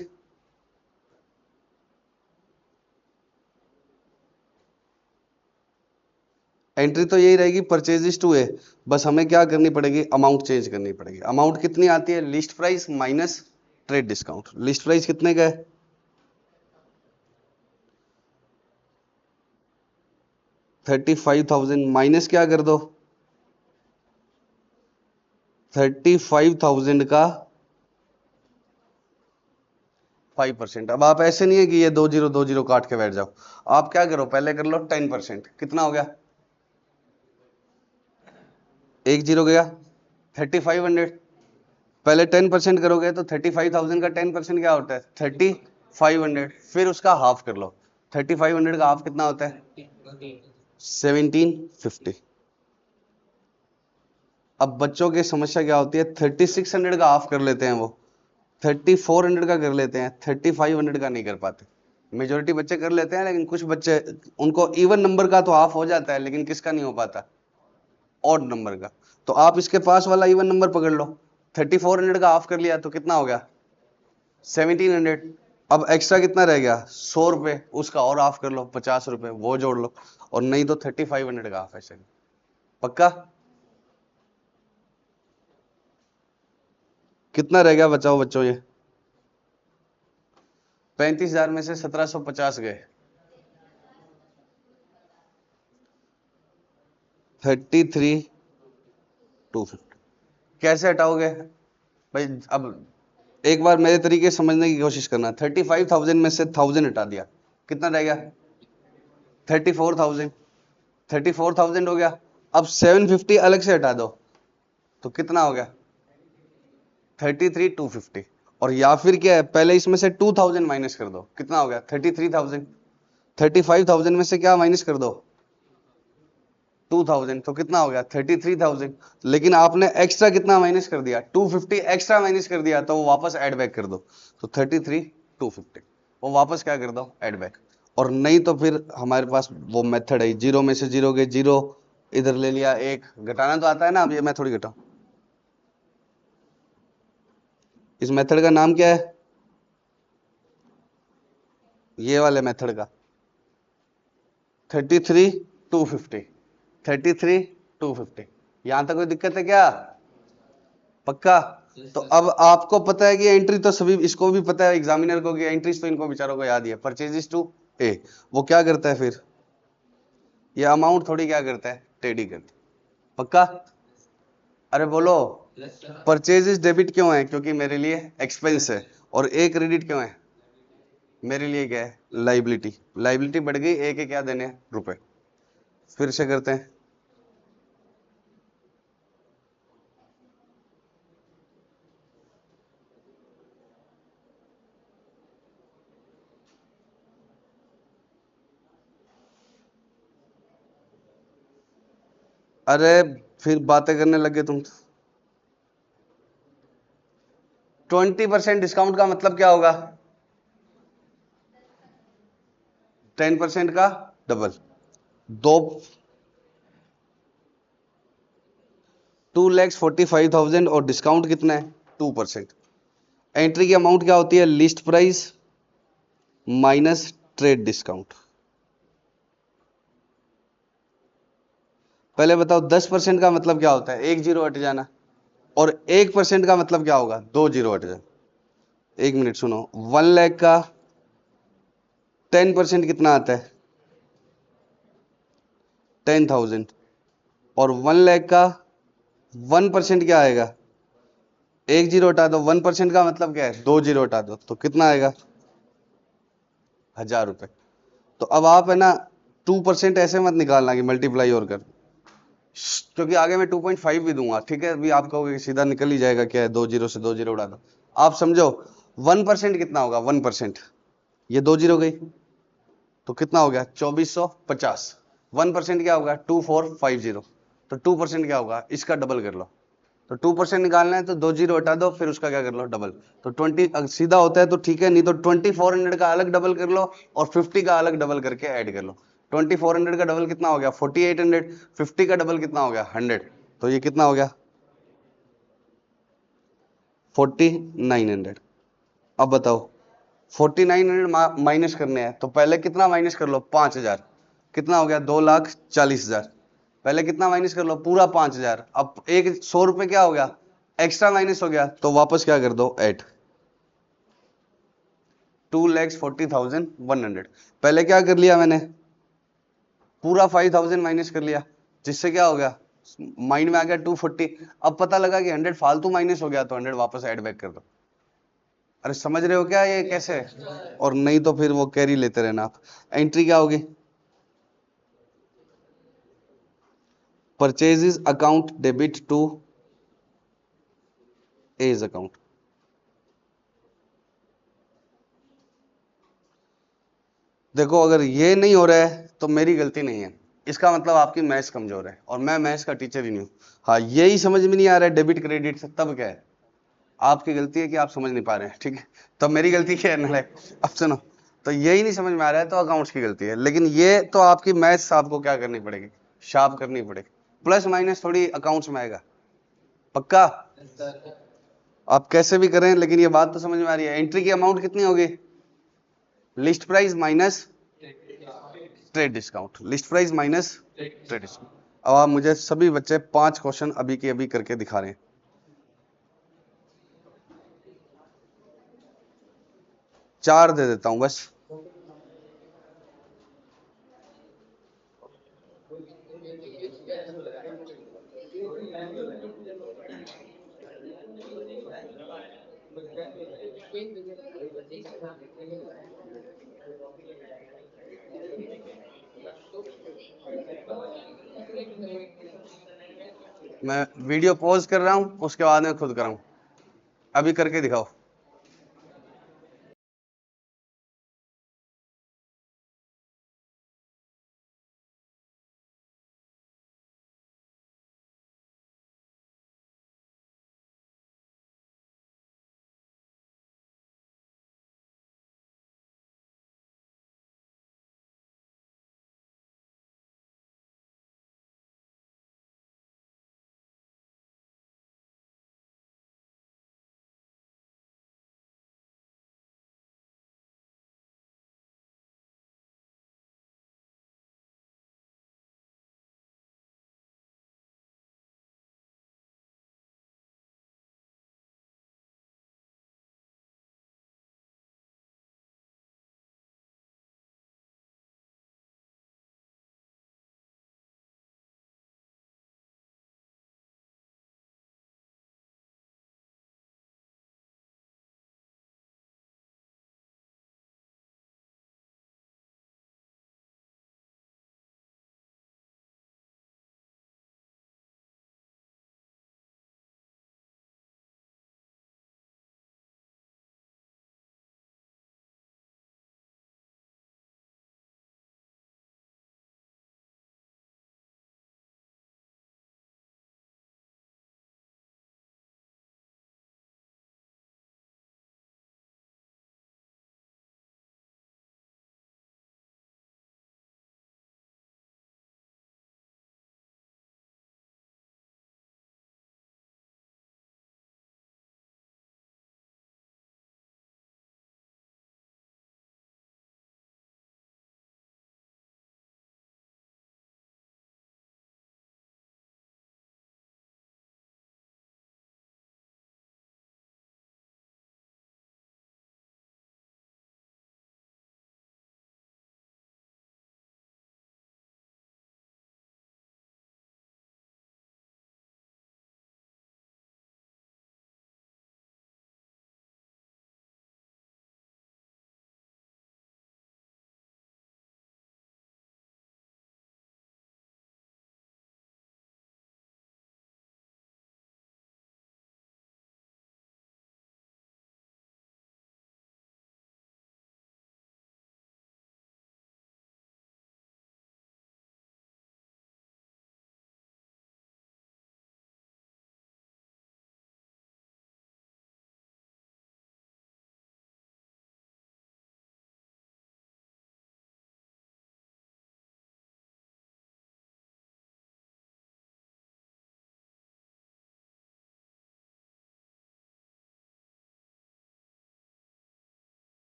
एंट्री तो यही रहेगी, परचेजेस टू ए। बस हमें क्या करनी पड़ेगी? अमाउंट चेंज करनी पड़ेगी। अमाउंट कितनी आती है? List price minus trade discount. List price कितने का है? 35,000 माइनस क्या कर दो? 35,000 का 5%। अब आप ऐसे नहीं है कि ये 2 जीरो काट के बैठ जाओ। आप क्या करो, पहले कर लो 10%। कितना हो गया? एक जीरो गया, 3,500। पहले 10% करोगे तो 35,000 का 10% क्या होता है? 3,500। फिर उसका हाफ कर लो। 3,500 का हाफ कितना होता है? 1,750। अब बच्चों की समस्या क्या होती है, 3600 का हाफ कर लेते हैं, वो 3400 का कर लेते हैं, 3500 का नहीं कर पाते। मेजोरिटी बच्चे कर लेते हैं, लेकिन कुछ बच्चे, उनको इवन नंबर का तो हाफ हो जाता है, लेकिन किसका नहीं हो पाता, ऑड नंबर का। तो आप इसके पास वाला इवन नंबर पकड़ लो, 3400 का हाफ कर लिया तो कितना हो गया, 1700। अब एक्स्ट्रा कितना रह गया, 100 रुपए, उसका और हाफ कर लो, 50 रुपए वो जोड़ लो, और नहीं तो 3500 का हाफ ऐसे। पक्का? कितना रह गया बचाओ बच्चों, ये 35,000 में से 1750 गए, 33,250। कैसे हटाओगे भाई? अब एक बार मेरे तरीके से समझने की कोशिश करना। 35,000 में से 1000 हटा दिया, कितना रह गया, 34,000। 34,000 हो गया। अब 750 अलग से हटा दो तो कितना हो गया, 33,250। और या फिर क्या है, पहले इसमें से 2000 माइनस कर दो, कितना हो गया, 33,000। 35,000 में से क्या माइनस कर दो, 2000, तो कितना हो गया, 33,000। लेकिन आपने एक्स्ट्रा कितना माइनस कर दिया, 250 एक्स्ट्रा माइनस कर दिया, तो वो वापस ऐड बैक कर दो, तो 33,250 वो वापस क्या कर दो, ऐड बैक। और नहीं तो फिर हमारे पास वो मेथड है, जीरो में से जीरो के जीरो, इधर ले लिया एक, घटाना तो आता है ना, अब ये मैं थोड़ी घटाऊं। इस मेथड का नाम क्या है, ये वाले मेथड का, 33,250, 33,250। यहां तक कोई दिक्कत है क्या? पक्का? तो अब आपको पता है कि एंट्री तो सभी, इसको भी पता है एग्जामिनर को कि एंट्रीज तो इनको बेचारों को याद ही है, परचेजेस टू ए। वो क्या करता है फिर, ये अमाउंट थोड़ी क्या करता है, टेडी करता है। पक्का? अरे बोलो, परचेजेस डेबिट क्यों है, क्योंकि मेरे लिए एक्सपेंस है, और ए क्रेडिट क्यों है, मेरे लिए क्या है, लाइबिलिटी। लाइबिलिटी बढ़ गई, ए के क्या देने हैं, रुपए। फिर से करते हैं, अरे फिर बातें करने लगे तुम। 20% डिस्काउंट का मतलब क्या होगा, 10% का डबल। दो 2,45,000 और डिस्काउंट कितना है, 2%। एंट्री की अमाउंट क्या होती है, list price minus trade discount. पहले बताओ 10% का मतलब क्या होता है, एक जीरो हट जाना, और 1% का मतलब क्या होगा, दो जीरो हट जाना। एक मिनट सुनो, 1 लाख का 10% कितना आता है, 10,000। और 1 लाख का 1% क्या आएगा, एक जीरो हटा दो, 1% का मतलब क्या है, दो जीरो हटा दो, तो कितना आएगा, 1,000 रुपए। तो अब आप है ना 2% ऐसे मत निकालना कि मल्टीप्लाई और कर, क्योंकि आगे मैं 2.5 भी दूंगा, ठीक है। अभी आप कहोगे सीधा निकल ही जाएगा, क्या है, दो जीरो से दो जीरो उड़ा दो। आप समझो 1% कितना होगा, 1%, ये दो जीरो गई, तो कितना हो गया, 2450। 1% क्या होगा, 2450। तो 2% क्या होगा, इसका डबल कर लो। तो 2% निकालना है तो दो जीरो हटा दो, फिर उसका क्या कर लो, डबल। तो 20 सीधा होता है तो ठीक है, नहीं तो 2400 का अलग डबल कर लो, और 50 का अलग डबल करके ऐड कर लो। 2400 का डबल कितना हो गया, 4800। 50 का डबल कितना हो गया, 100। तो ये कितना हो गया, 4900। अब बताओ 4900 माइनस करने हैं, तो पहले कितना माइनस कर लो, 5000। कितना हो गया, 2,40,000। पहले कितना माइनस कर लो, पूरा 5000। अब एक 100 रुपए क्या हो गया, एक्स्ट्रा माइनस हो गया, तो वापस क्या कर दो, ऐड। 2,40,100। पहले क्या कर लिया मैंने, पूरा 5,000 माइनस कर लिया, जिससे क्या हो गया, माइंड में आ गया 240। अब पता लगा कि 100 फालतू माइनस हो गया, तो 100 वापस ऐड बैक कर दो। अरे समझ रहे हो क्या ये कैसे है? और नहीं तो फिर वो कैरी लेते रहना आप। एंट्री क्या होगी, purchases account debit to as account. देखो अगर ये नहीं हो रहा है तो मेरी गलती नहीं है, इसका मतलब आपकी मैथ्स कमजोर है, और मैं मैथ्स का टीचर ही नहीं हूं। हाँ, यही समझ में नहीं आ रहा है डेबिट क्रेडिट से, तब क्या है, आपकी गलती है कि आप समझ नहीं पा रहे हैं, ठीक है। तो मेरी गलती क्या है नालायक? अब सुनो, तो यही नहीं समझ में आ रहा है तो अकाउंट्स की गलती है, लेकिन ये तो आपकी मैथ्स आपको क्या करनी पड़ेगी, शार्प करनी पड़ेगी। प्लस माइनस थोड़ी अकाउंट्स में आएगा, पक्का? आप कैसे भी करें, लेकिन ये बात तो समझ में आ रही है। एंट्री की अमाउंट कितनी होगी? List price minus trade discount, list price minus trade discount. अब आप मुझे सभी बच्चे 5 क्वेश्चन अभी के अभी करके दिखा रहे हैं। 4 दे देता हूं बस। मैं वीडियो पॉज कर रहा हूं, उसके बाद में खुद कराऊं। अभी करके दिखाओ।